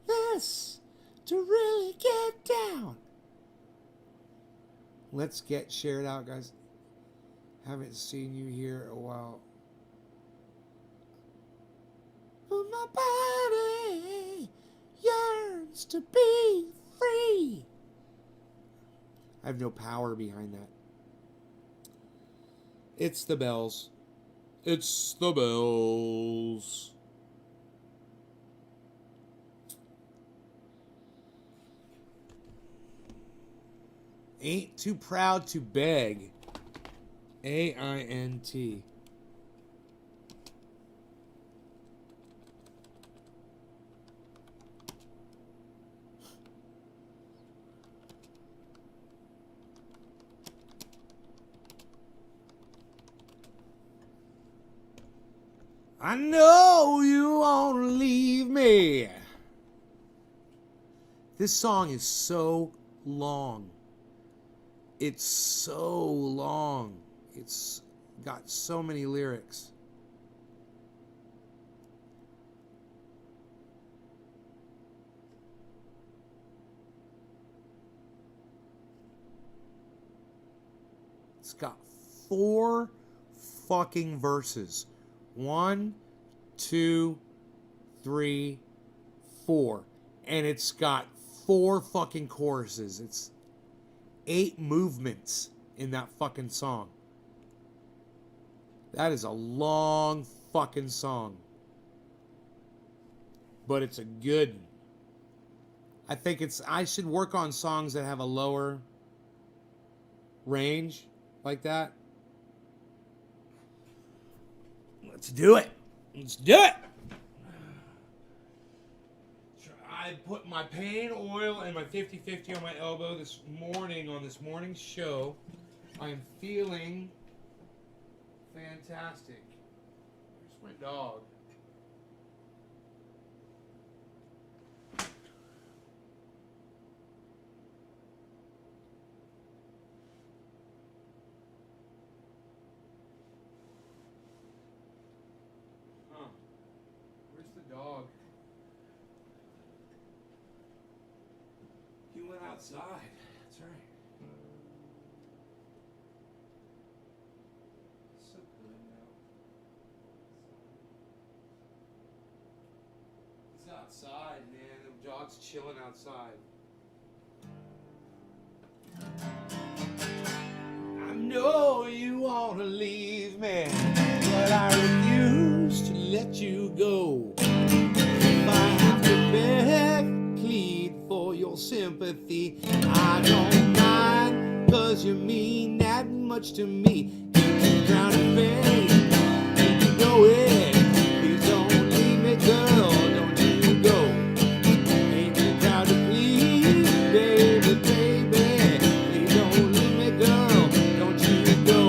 nervous to really get down. Let's get shared out, guys. Haven't seen you here a while. But my body yearns to be free. I have no power behind that. It's the bells. It's the bells. Ain't too proud to beg. AINT. I know you won't leave me. This song is so long. It's so long. It's got so many lyrics. It's got 4 fucking verses. 1, 2, 3, 4. And it's got 4 fucking choruses. It's 8 movements in that fucking song. That is a long fucking song. But it's a good one. I should work on songs that have a lower range like that. Let's do it. Let's do it. I put my pain oil and my 50-50 on my elbow this morning on this morning's show. I am feeling fantastic. Where's my dog? Where's the dog? He went outside. That's right. So good now. He's outside, man. The dog's chilling outside. I know you want to leave me, but I refuse to let you go. If I have to beg, plead for your sympathy, I don't mind, 'cause you mean that much to me. Keep trying to beg, you know it. Please don't leave me, girl, don't you go. Ain't too proud to please, baby, baby. Please don't leave me, girl, don't you go.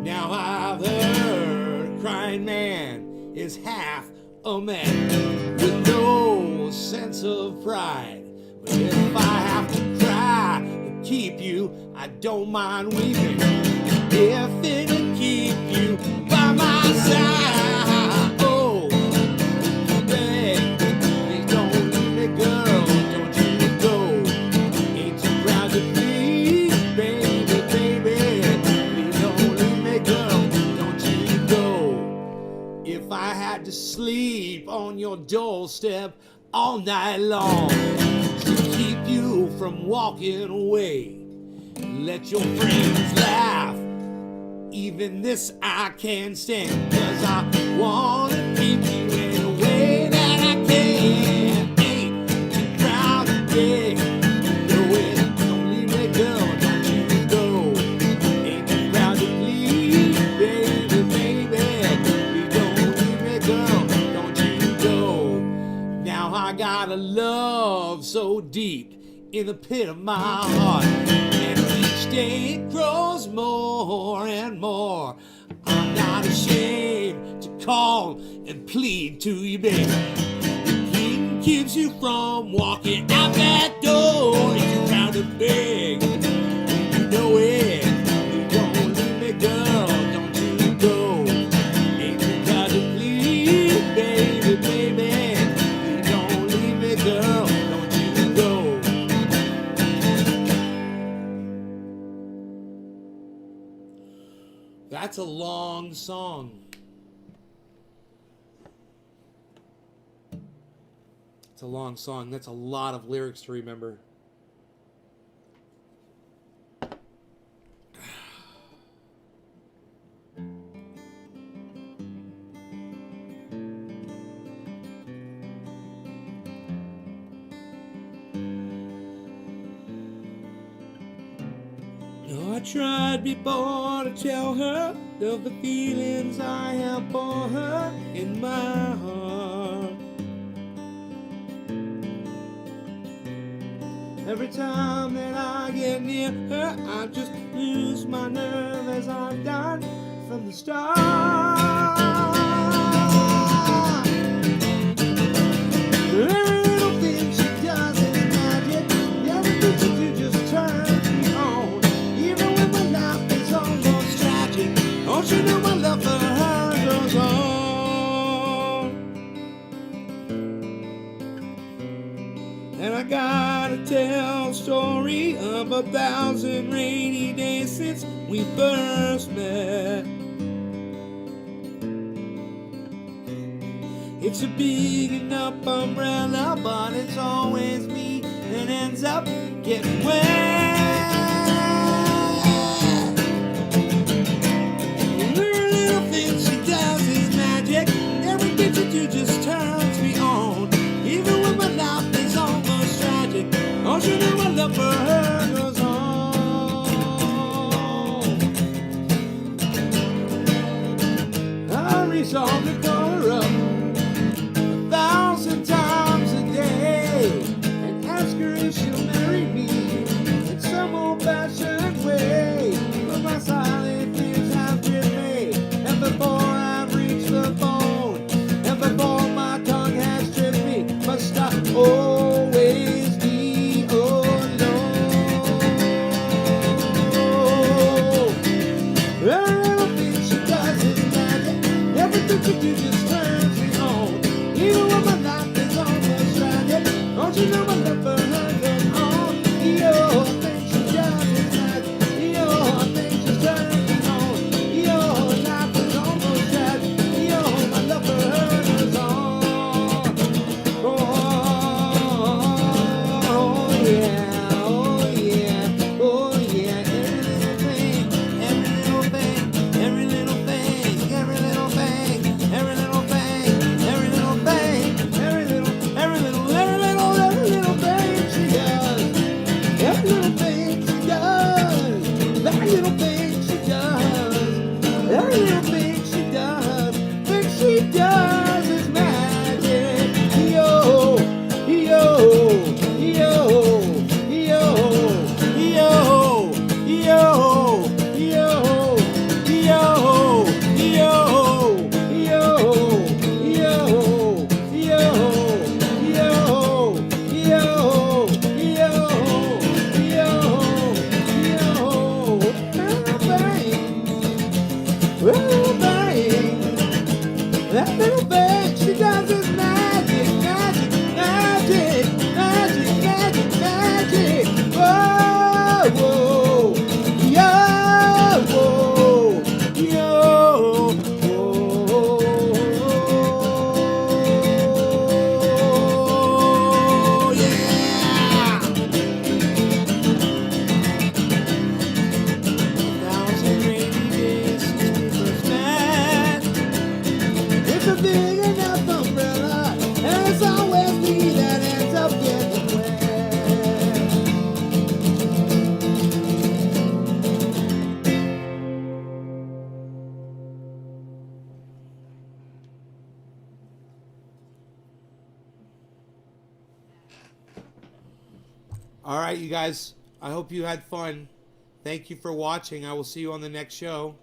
Now I've heard a crying man is half a man with no sense of pride. But if I have to cry to keep you, I don't mind weeping. If it'll keep you by my side, oh, beg, please don't leave me, girl, don't you go. Ain't too proud to please, baby, baby. Please don't leave me, girl, don't you go. If I had to sleep on your doorstep all night long to keep you from walking away, let your friends laugh, even this I can't stand, 'cause I wanna keep you in a way that I can. Ain't too proud to beg, no way, don't leave me, girl, don't you go. Ain't too proud to please, baby, baby. Please don't leave me, girl, don't you go. Now I got a love so deep in the pit of my heart, and each day it grows more and more. I'm not ashamed to call and plead to you, baby. The king keeps you from walking out that door. If you're proud to beg, you know it. You That's a long song. It's a long song. That's a lot of lyrics to remember. No, I tried before to tell her of the feelings I have for her in my heart. Every time that I get near her, I just lose my nerve as I've done from the start. Every little thing she does is magic. Everything she do just turns me on. Even when my life is almost tragic, don't you know my love for her goes on? And I gotta tell a story of 1,000 rainy days since we first met. It's a big enough umbrella, but it's always me that ends up getting wet. Every little thing she does is magic. Everything she do just turns me on. Even when my life is almost tragic, don't you know my love for her goes on? I resolve to call her up 1,000 times a day and ask her if she'll marry me in some old-fashioned way. But my silent fears have gripped me, and before I've reached the phone, and before my tongue has tripped me, must I always be alone? Every little thing she does is magic. Everything she do just turns me on. Even when my life is almost tragic, don't you know my love for her goes on? Yo, I think she does is magic. Yo, I think she turns me on. Yo, life is almost tragic. Yo, my love for her goes on. Oh yeah, oh yeah, oh yeah. Every little thing, every little thing, every little thing, every little thing, every little thing, every little thing, every little thing she does. Every little thing she does. Every little thing she does. Every little thing she does. Thing she does is magic. Yo, yo, yo, yo, yo, yo, yo, yo, yo, yo, yo, yo, that little thing she does is magic, magic, magic, magic, magic, magic. Whoa, whoa, yo, whoa, yo, whoa, yeah. 1,000 rainy days since we first met. It's a big enough umbrella, and it's always me that ends up getting wet. All right, you guys. I hope you had fun. Thank you for watching. I will see you on the next show.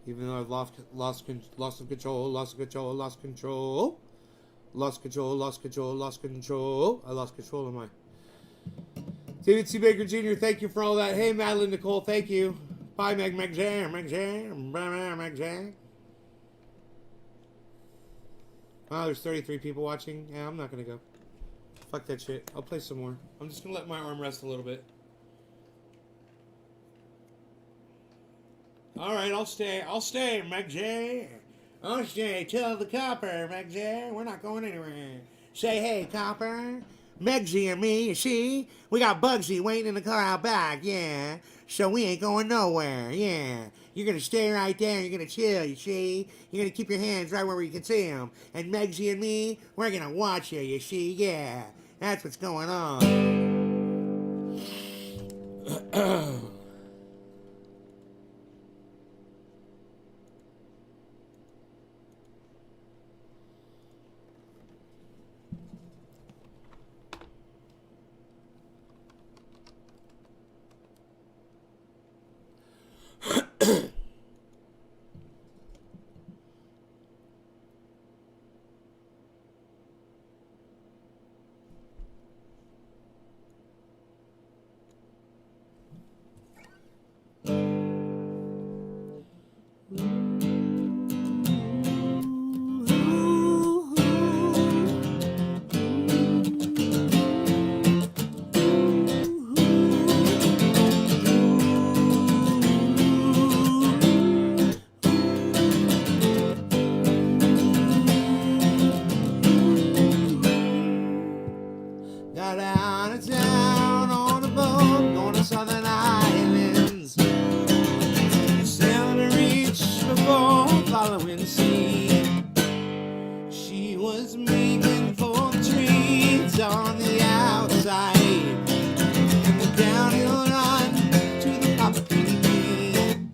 Even though I've lost control, lost control. I lost control of my David C. Baker Jr., thank you for all that. Hey, Madeline Nicole, thank you. Bye, Meg Jam. Wow, there's 33 people watching. Yeah, I'm not going to go. Fuck that shit. I'll play some more. I'm just gonna let my arm rest a little bit. All right, I'll stay, Meg J. I'll stay till the copper, Meg J. We're not going anywhere. Say, hey, Copper, Megsy and me, you see? We got Bugsy waiting in the car out back, yeah. So we ain't going nowhere, yeah. You're gonna stay right there and you're gonna chill, you see? You're gonna keep your hands right where you can see them. And Megsy and me, we're gonna watch you see? Yeah. That's what's going on. Got out of town on a boat, going to Southern Islands. Sailed to reach before following sea. She was making for trees on the outside, and the downhill run to the Papuki.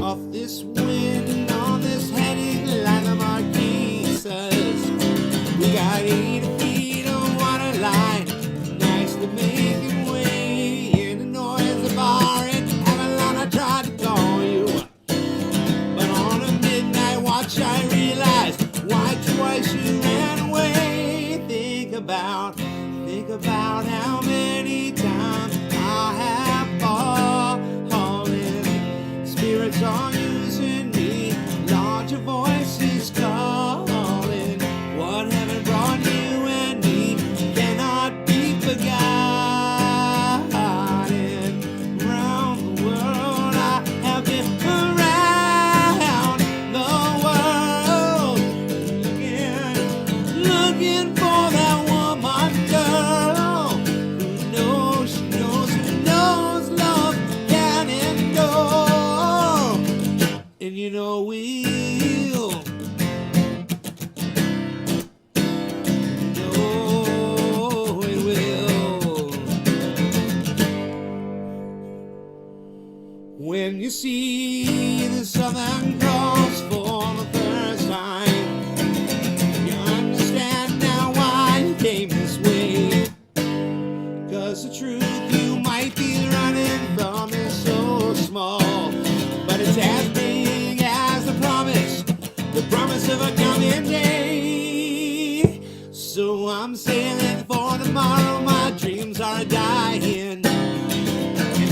Off this wind, on this heading like the Marquesas, we got 8 feet of water line, nicely making way in the noise of bar and Avalon. I tried to call you, but on a midnight watch I realized why twice you ran away. Think about how many times I have fallen. Spirits are using me, larger voices calling. What heaven brought you and me cannot be forgotten. Round the world I have been around the world, looking for that woman, girl, who knows love can endure, and you know we'll. Oh, it will. When you see the Southern Cross for the first time, you understand now why you came this way. 'Cause the truth you might be running from is so small, but it's as big as the promise of a coming day. So I'm sailing for tomorrow, my dreams are dying, and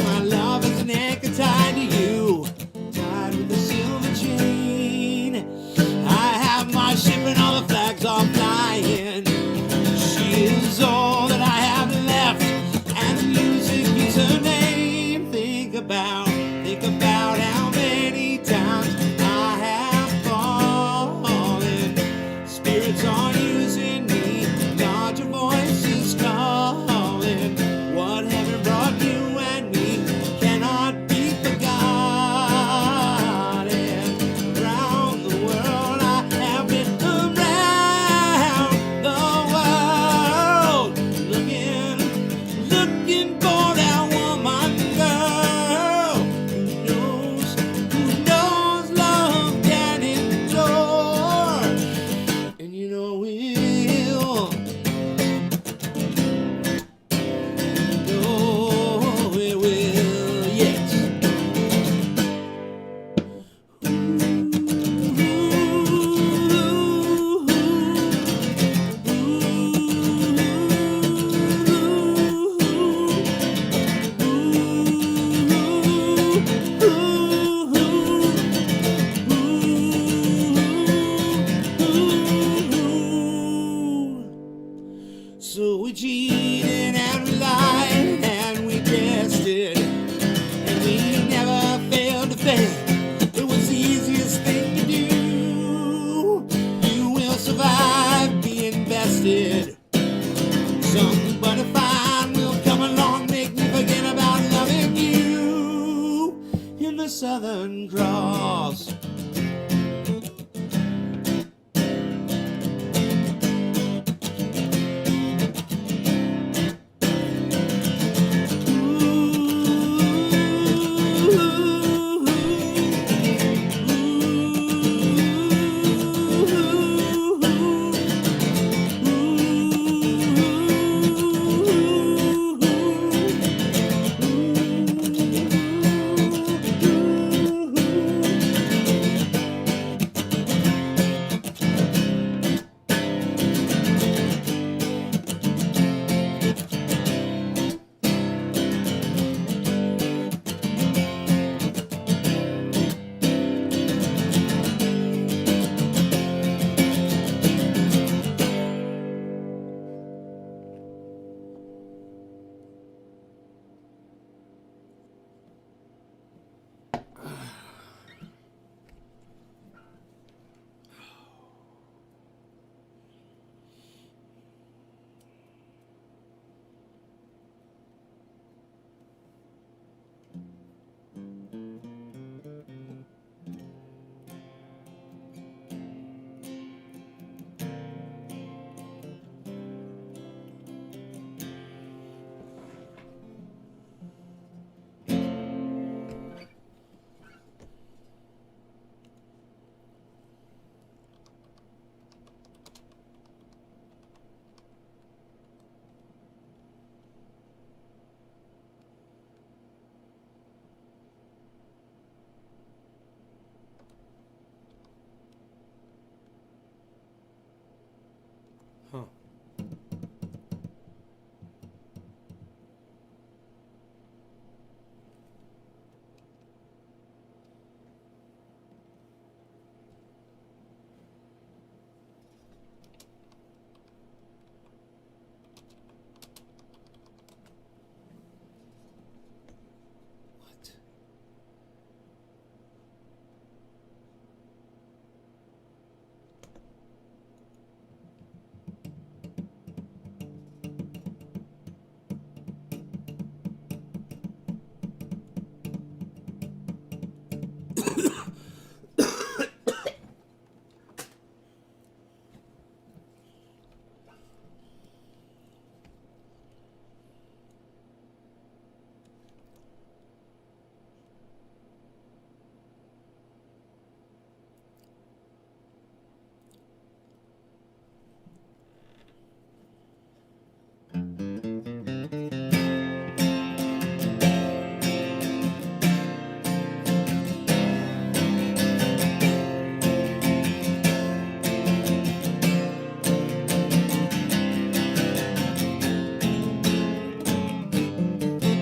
my love is an anchor tied to you, tied with a silver chain. Southern Cross. Huh. What?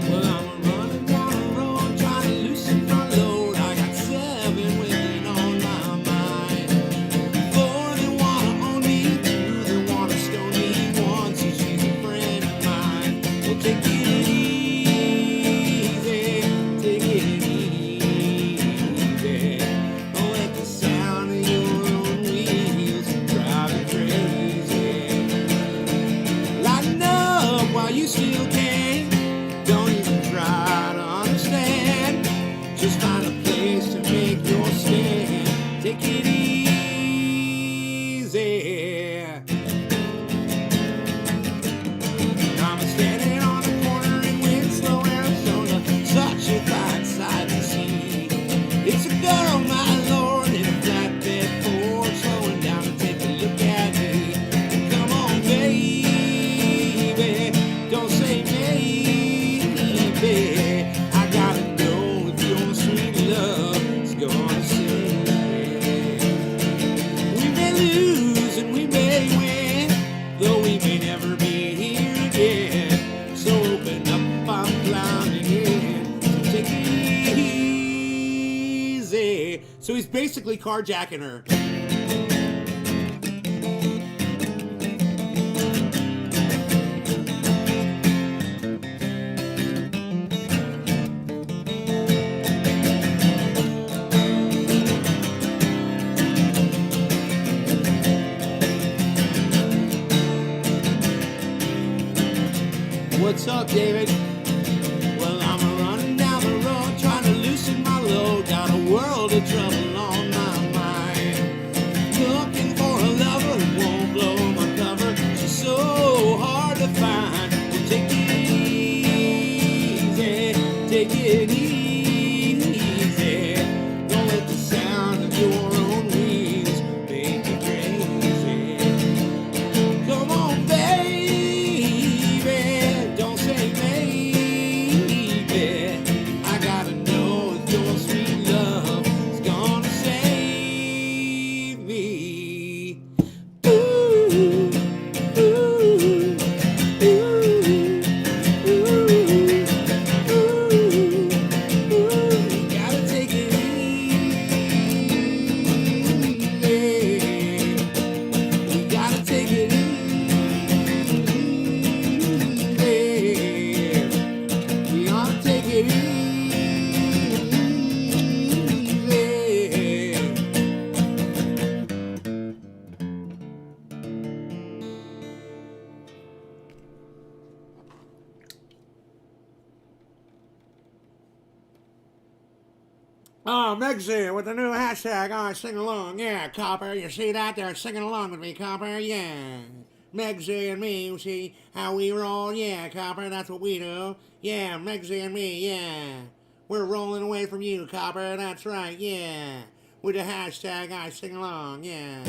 Well, I'm running down the road trying to loosen my load. I got 7 women on my mind. 4 that wanna own me, 2 that wanna stone me, 1 says she's a friend of mine. Well, take it easy, take it easy. Oh, let the sound of your own wheels drive you crazy. Lighten up while you still can. Don't even try to understand. Just find a place to make your stand. Take it easy. I'm standing on the corner in Winslow, Arizona. Such a bright sight to see. It's a girl, my lord, in a flatbed Ford, slowing down to take a look at me. Come on, baby, don't say maybe. I gotta know if your sweet love is gonna save me. We may lose and we may win, though we may never be here again. So open up, I'm climbing in. So take it easy. So he's basically carjacking her. What's up, David? Well, I'm running down the road trying to loosen my load. trouble on my mind. Looking for a lover who won't blow my cover. She's so hard to find. Well, take it easy, take it easy. Don't let the sound of your own wings make you crazy. Come on, baby, don't say maybe. I gotta know if your sweet love is gonna save me. Ooh, ooh, ooh, ooh, ooh. Gotta take it easy. We gotta take it easy. We ought to take it easy. Oh, Megzy with the new hashtag. Oh, sing along. Yeah, Copper. You see that? They're singing along with me, Copper. Yeah. Megzy and me, you see how we roll? Yeah, Copper, that's what we do. Yeah, Megzy and me, yeah. We're rolling away from you, Copper. That's right, yeah. With the hashtag, I sing along, yeah.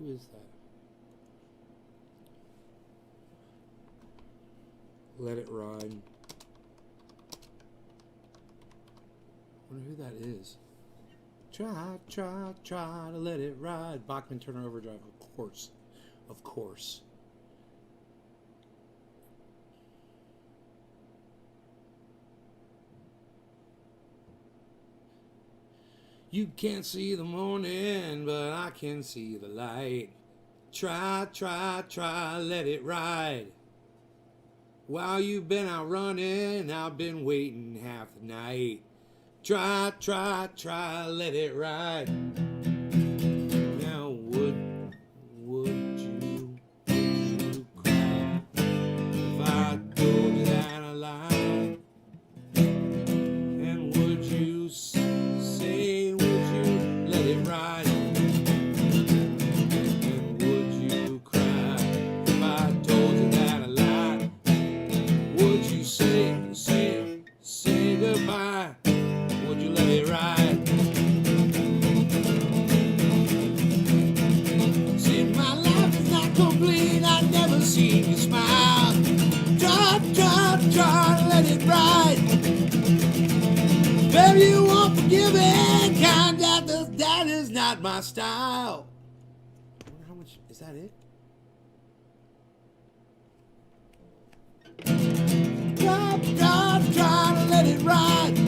Who is that? Let It Ride. I wonder who that is. Try to let it ride. Bachman Turner Overdrive, of course. Of course. You can't see the morning, but I can see the light. Try, let it ride. While you've been out running, I've been waiting half the night. Try, let it ride. Now would you cry if I told you that I lied? And would you say, would you let it ride? And would you cry if I told you that I lied? Would you say goodbye? Would you let it ride? See, my life is not complete. I've never seen you smile. Try to let it ride. Baby, you won't forgive it. Kind that is not my style. I wonder how much is that it? Try to let it ride.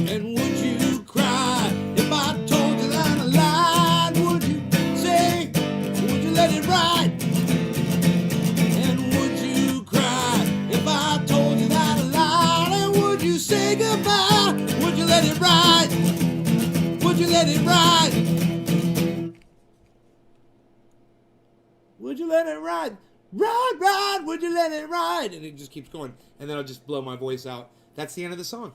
And would you cry if I told you that I lied? Would you say, would you let it ride? And would you cry if I told you that I lied? And would you say goodbye? Would you let it ride? Would you let it ride? Would you let it ride? Ride, would you let it ride? And it just keeps going. And then I'll just blow my voice out. That's the end of the song.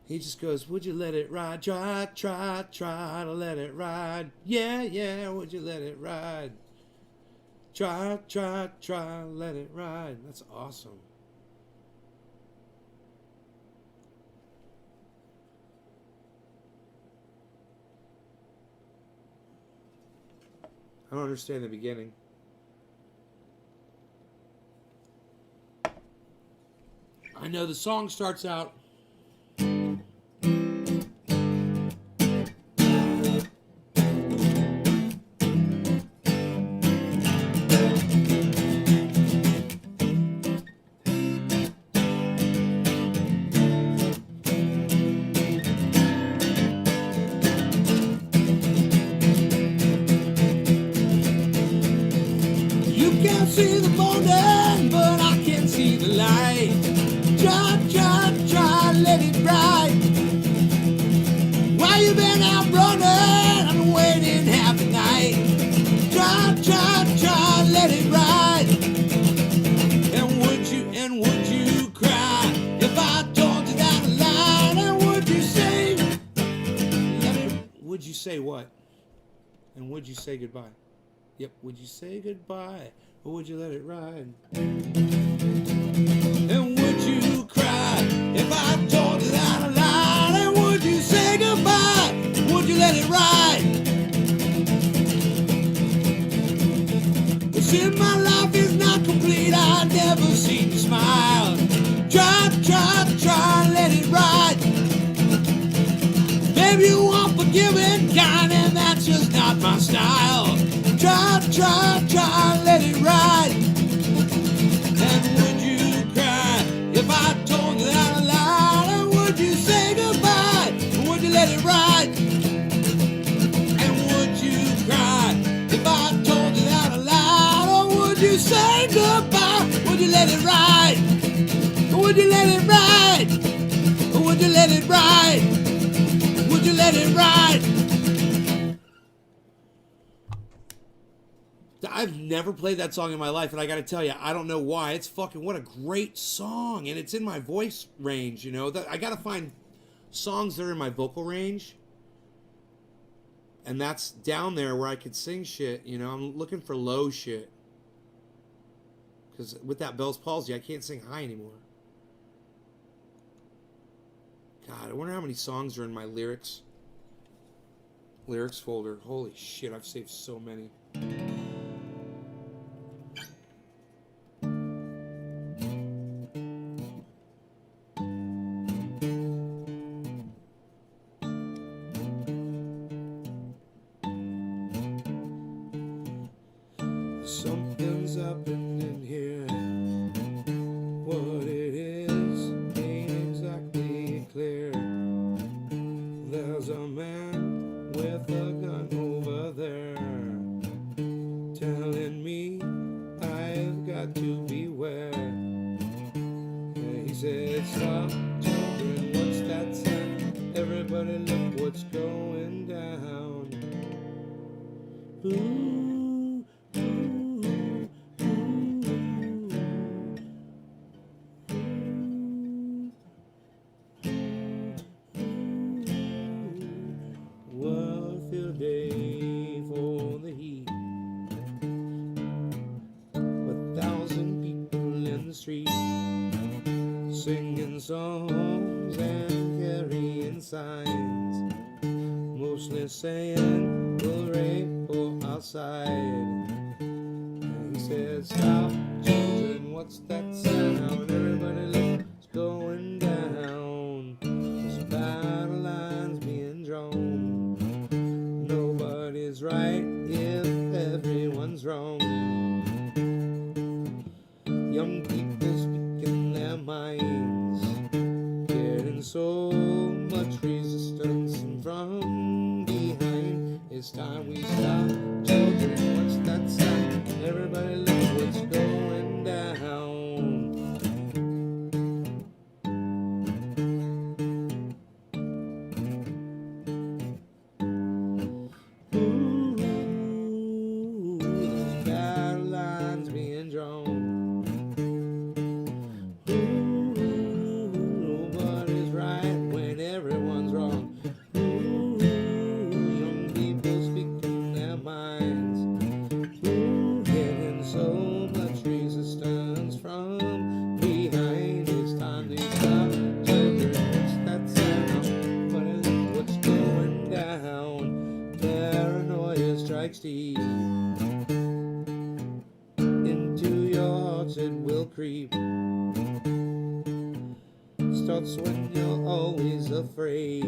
He just goes, would you let it ride? Try to let it ride. Yeah, would you let it ride? Try, let it ride. That's awesome. I don't understand the beginning. I know the song starts out. You can't see the morning, but I can see the light. Try, let it ride. While you been out running, I'm waiting half the night. Try, let it ride. And would you cry if I told you that line? And would you say, Would you say what? And would you say goodbye? Yep, would you say goodbye? Or would you let it ride? and would you cry if I told you that I lied? And would you say goodbye? Would you let it ride? Cause if my life is not complete, I never seen you smile. Try, let it ride. Baby, you unforgiving kind, and that's just not my style. Try, let it ride. And would you cry if I told you that I lied? And would you say goodbye? Or would you let it ride? And would you cry if I told you that I lied? Or would you say goodbye? Would you let it ride? Or would you let it ride? Or would you let it ride? Would you let it ride? I've never played that song in my life, and I got to tell you, I don't know why. It's fucking what a great song, and it's in my voice range. You know, I got to find songs that are in my vocal range, and that's down there where I could sing shit. You know, I'm looking for low shit because with that Bell's palsy, I can't sing high anymore. God, I wonder how many songs are in my lyrics folder. Holy shit, I've saved so many. Something's happening here. What it is ain't exactly clear. There's a man with a gun over there telling me I've got to beware. And he said, stop children, what's that sound? Everybody look what's going down. Ooh. Day for the heat. 1,000 people in the street singing songs and carrying signs, mostly saying we'll rape or outside. And he said, stop children, what's that sound? Everybody look, it's going down. This battle line's being drawn. Nobody's right if everyone's wrong. Young people speaking their minds, getting so much resistance, and from behind it's time we stop. Children, what's that sound? Everybody look what's going down. Deep into your hearts it will creep. starts when you're always afraid.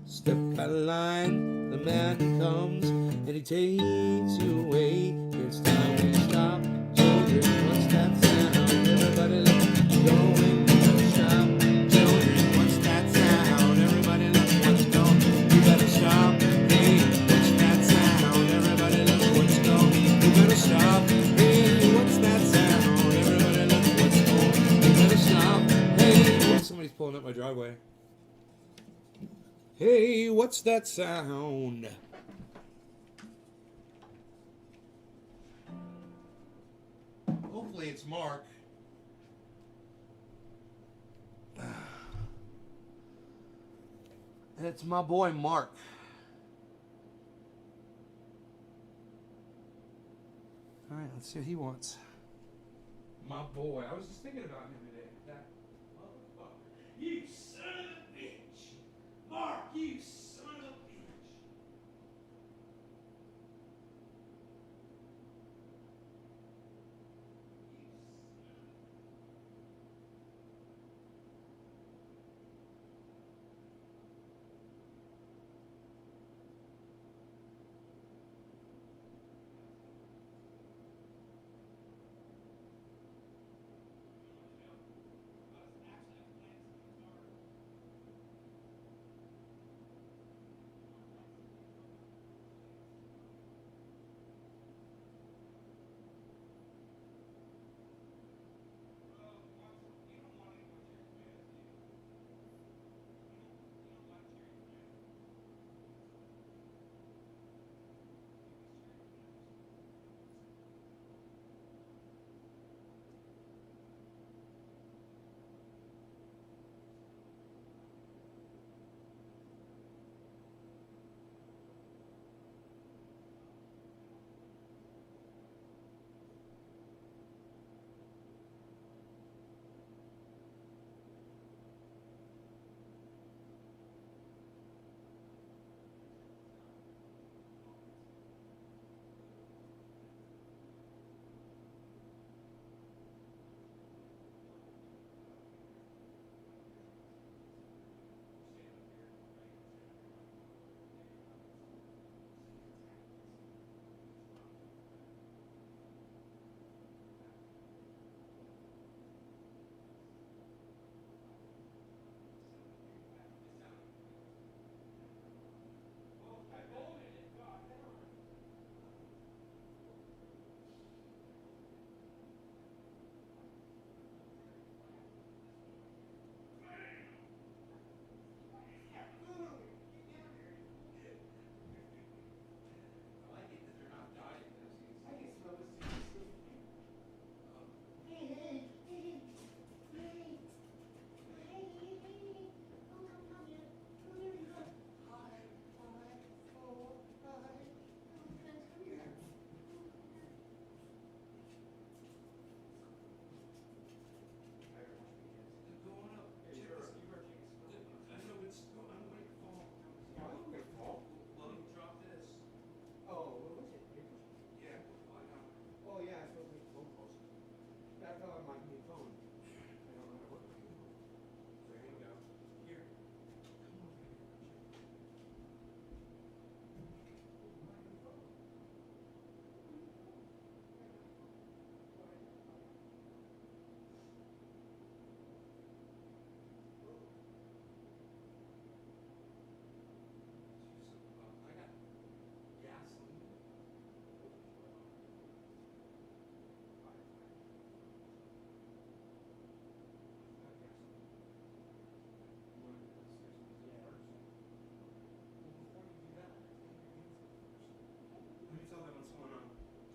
Step out of line, the man comes and he takes you away. It's time we stop. Children, what's that sound? Everybody let's go and stop. Children, what's that sound? Everybody let's go. You better stop. Hey, what's that sound? Everybody let's go. You better stop. Hey, what's that sound? Everybody let's go. You better stop. Hey, somebody's pulling up my driveway. Hey, what's that sound? Hopefully it's Mark. It's my boy Mark. All right, let's see what he wants. My boy. I was just thinking about him today. That motherfucker. You son of a bitch. Mark, you son of a bitch.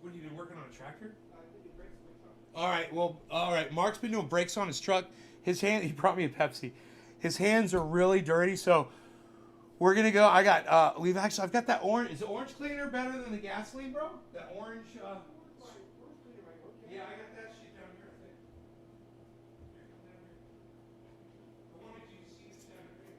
What have you been working on a tractor? All right. Mark's been doing brakes on his truck. He brought me a Pepsi. His hands are really dirty, so we're gonna go. I've got that orange. Is the orange cleaner better than the gasoline, bro? That orange. Yeah, I got that shit down here. I think. Here, come down here. I wanted you to see this down here.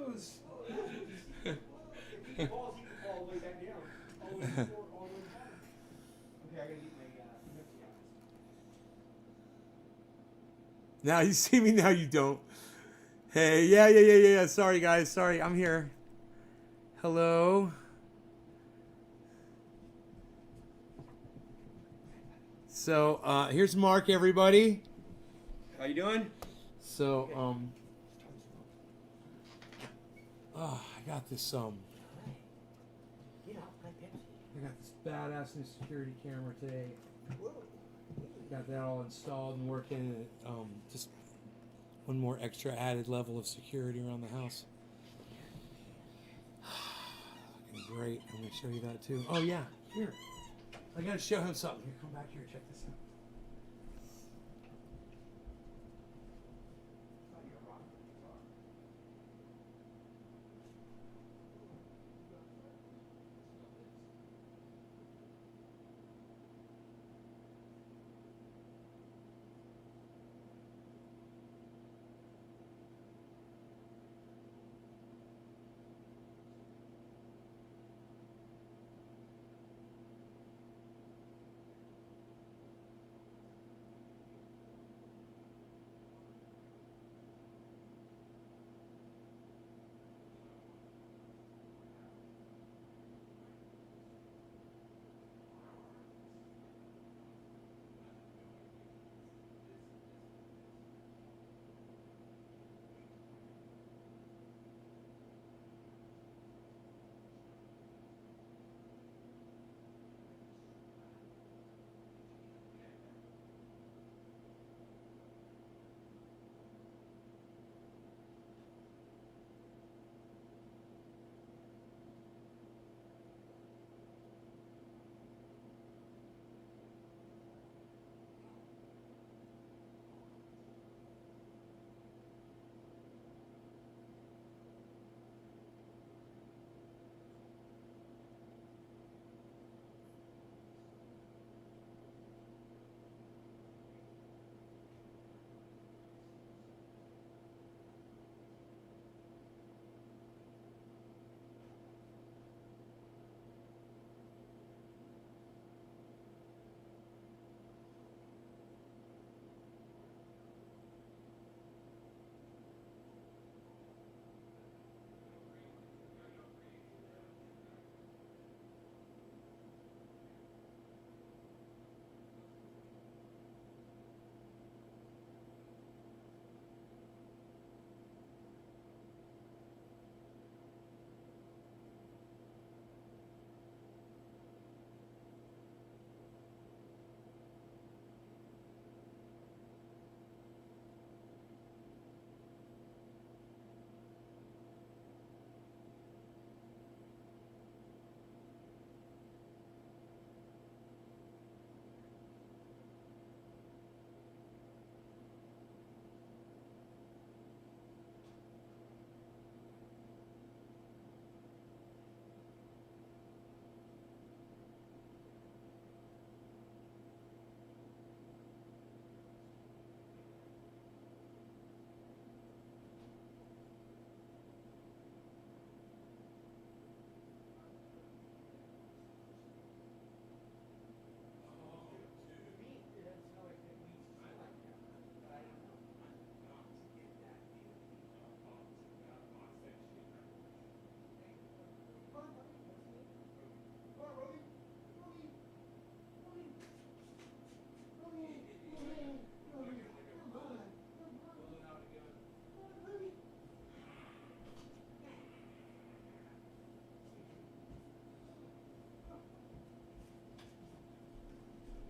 goes. If he falls, he can fall all the way back down. All the way to the floor, all the way to the bottom. Okay, I gotta get my Pepsi out. Now you see me, now you don't. Hey, yeah. Sorry, guys. Sorry, I'm here. Hello. So, here's Mark, everybody. How you doing? So, I got this, Get off my Pepsi. I got this badass new security camera today. Got that all installed and working. Just one more extra added level of security around the house. Looking great. I'm going to show you that too. Oh yeah, here. I got to show him something. Here, come back here. Check this out.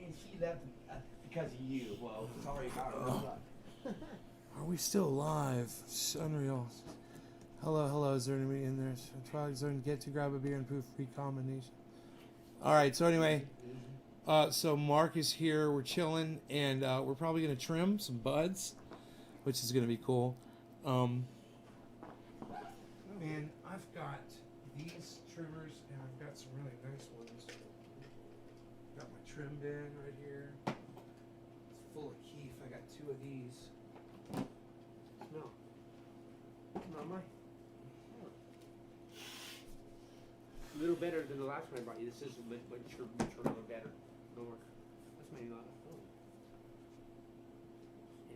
And she left because of you. Well, sorry about her. Are we still alive? It's unreal. Hello. Is there anybody in there? Is there to get to grab a beer and poof free combination? All right. So anyway, so Mark is here. We're chilling, and we're probably gonna trim some buds, which is gonna be cool. And I've got these trimmers, and I've got some really nice ones. Got my trim bin right here. It's full of keef. I got 2 of these. No. Not mine. last one I brought you. This is a bit mature a little better. Lower. That's my new phone.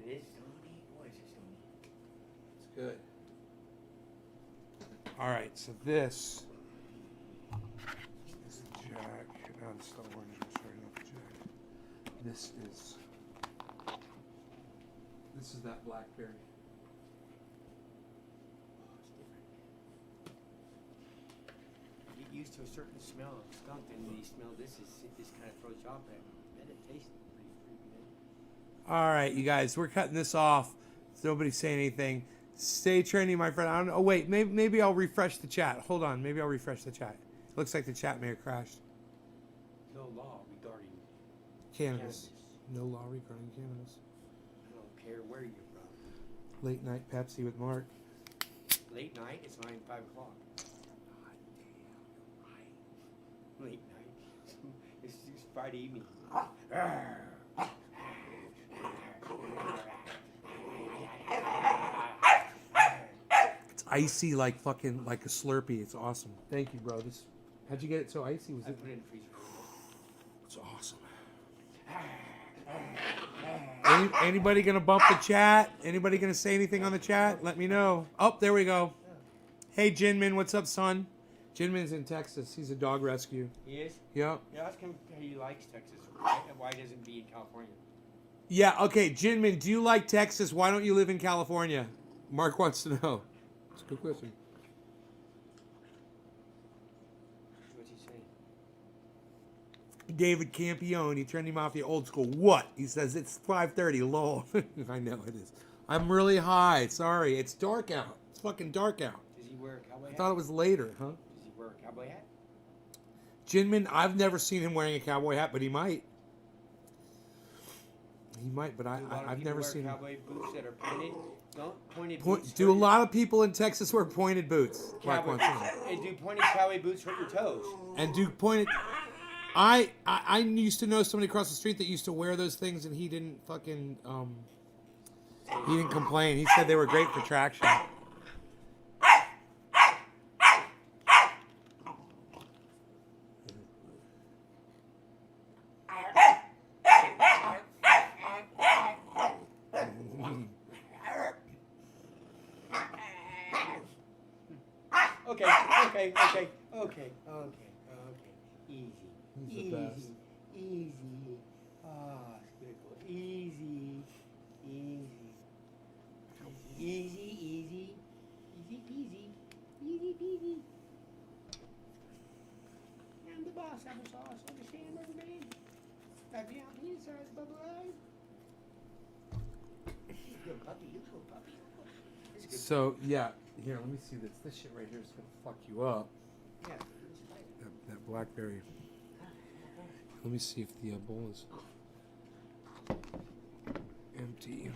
It is Sony. What is it, Sony? It's good. All right, so this is the jack. No, it's not orange. Sorry, not the jack. This is that blackberry. Get used to a certain smell of skunk, and when you smell this, it just kind of throws you off. But then it tastes pretty good. All right, you guys, we're cutting this off. So nobody say anything. Stay trendy, my friend. I don't know. Oh, wait, maybe I'll refresh the chat. Hold on, maybe I'll refresh the chat. Looks like the chat may have crashed. No law regarding Cannabis. No law regarding cannabis. I don't care where you're from. Late night Pepsi with Mark. Late night, it's 5 o'clock. Late night. It's Friday evening. It's icy like fucking like a Slurpee. It's awesome. Thank you, bro. How'd you get it so icy? Was I it? put it in the freezer. It's awesome. Anybody gonna bump the chat? Anybody gonna say anything on the chat? Let me know. Oh, there we go. Hey, Jinmin, what's up, son? Jinmin's in Texas. He's a dog rescue. He is? Yep. Yeah, ask him if he likes Texas. Why doesn't he be in California? Yeah, okay, Jinmin, do you like Texas? Why don't you live in California? Mark wants to know. It's a good question. What's he saying? David Campione, Trendy Mafia Old School. What? He says it's 5:30. Lol. I know it is. I'm really high. Sorry. It's dark out. It's fucking dark out. Does he wear a cowboy hat? I thought it was later, huh? Does he wear a cowboy hat? Jinmin, I've never seen him wearing a cowboy hat, but he might. He might, but I've never seen him. Cowboy boots that are pointed. Don't pointed Point, boots. do a lot of people in Texas wear pointed boots? Mark Cowboy, wants to know. and do pointed cowboy boots hurt your toes? And do pointed. I used to know somebody across the street that used to wear those things, and he didn't fucking he didn't complain. He said they were great for traction. Okay. Easy. He's the Easy. best. Easy. Ah, it's good. Easy. Easy. I'm the boss. Applesauce. Understand, everybody? Back down, penis size, bubble eye. Good puppy. You good puppy. So yeah, here, let me see this. This shit right here is gonna fuck you up. Yeah. That blackberry. Let me see if the bowl is empty.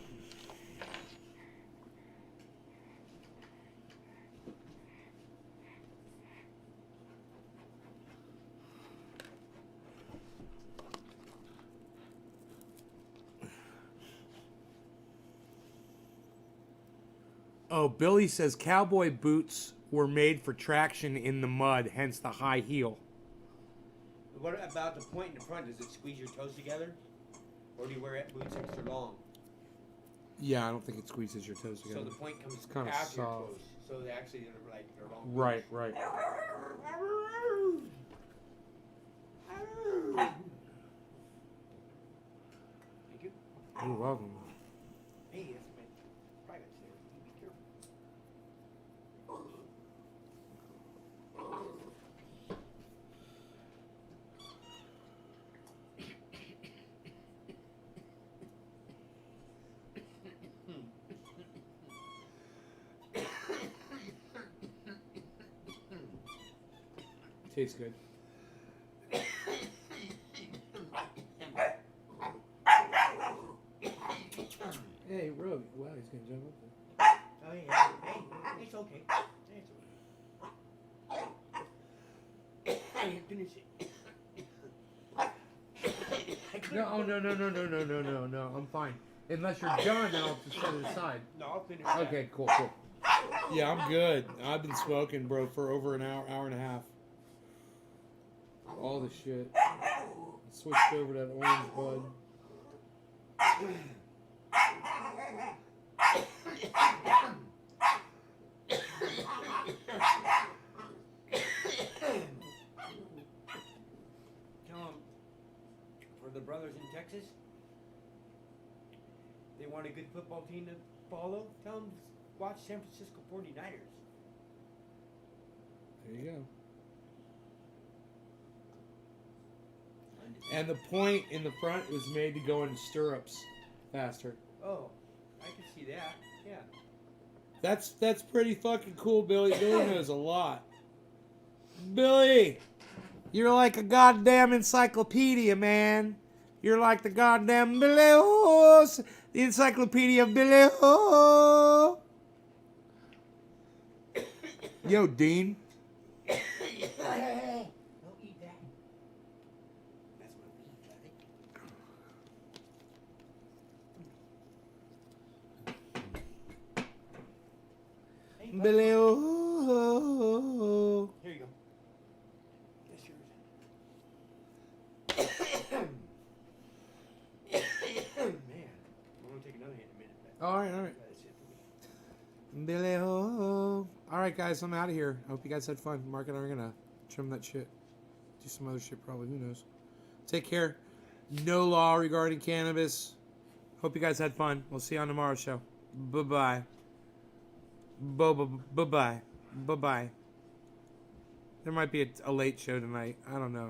Oh, Billy says cowboy boots were made for traction in the mud, hence the high heel. What about the point in the front? Does it squeeze your toes together? Or do you wear boots extra long? Yeah, I don't think it squeezes your toes together. So the point comes kinda after your soft. toes. So they actually they're long. Right. Thank you. You're welcome. Hey, that's my private there. You be careful. Tastes good. Hey, Rogue. Wow, he's gonna jump up there. Oh yeah. Hey, it's okay. Hey, finish it. No, I'm fine. Unless you're done, then I'll just set it aside. No, I'll finish that. Okay, cool. Yeah, I'm good. I've been smoking, bro, for over an hour and a half. All the shit. I switched over to that orange bud. Tell them, for the brothers in Texas, they want a good football team to follow. Tell them watch San Francisco 49ers. There you go. And the point in the front was made to go in stirrups faster. Oh, I can see that. Yeah. That's pretty fucking cool, Billy. Billy knows a lot. Billy, you're like a goddamn encyclopedia, man. You're like the goddamn Billy Horse, the encyclopedia of Billy Horse. Yo, Dean. Don't eat that. That's my beef, buddy. Hey, bud. Billy Horse. Here you go. That's yours. Man, I'm gonna take another hit in a minute. But All right. that's it for me. Billy Ho. All right, guys, I'm out of here. I hope you guys had fun. Mark and I are gonna trim that shit. Do some other shit probably. Who knows? Take care. No law regarding cannabis. Hope you guys had fun. We'll see you on tomorrow's show. Bye-bye. Bye-bye. Bye-bye. There might be a late show tonight. I don't know.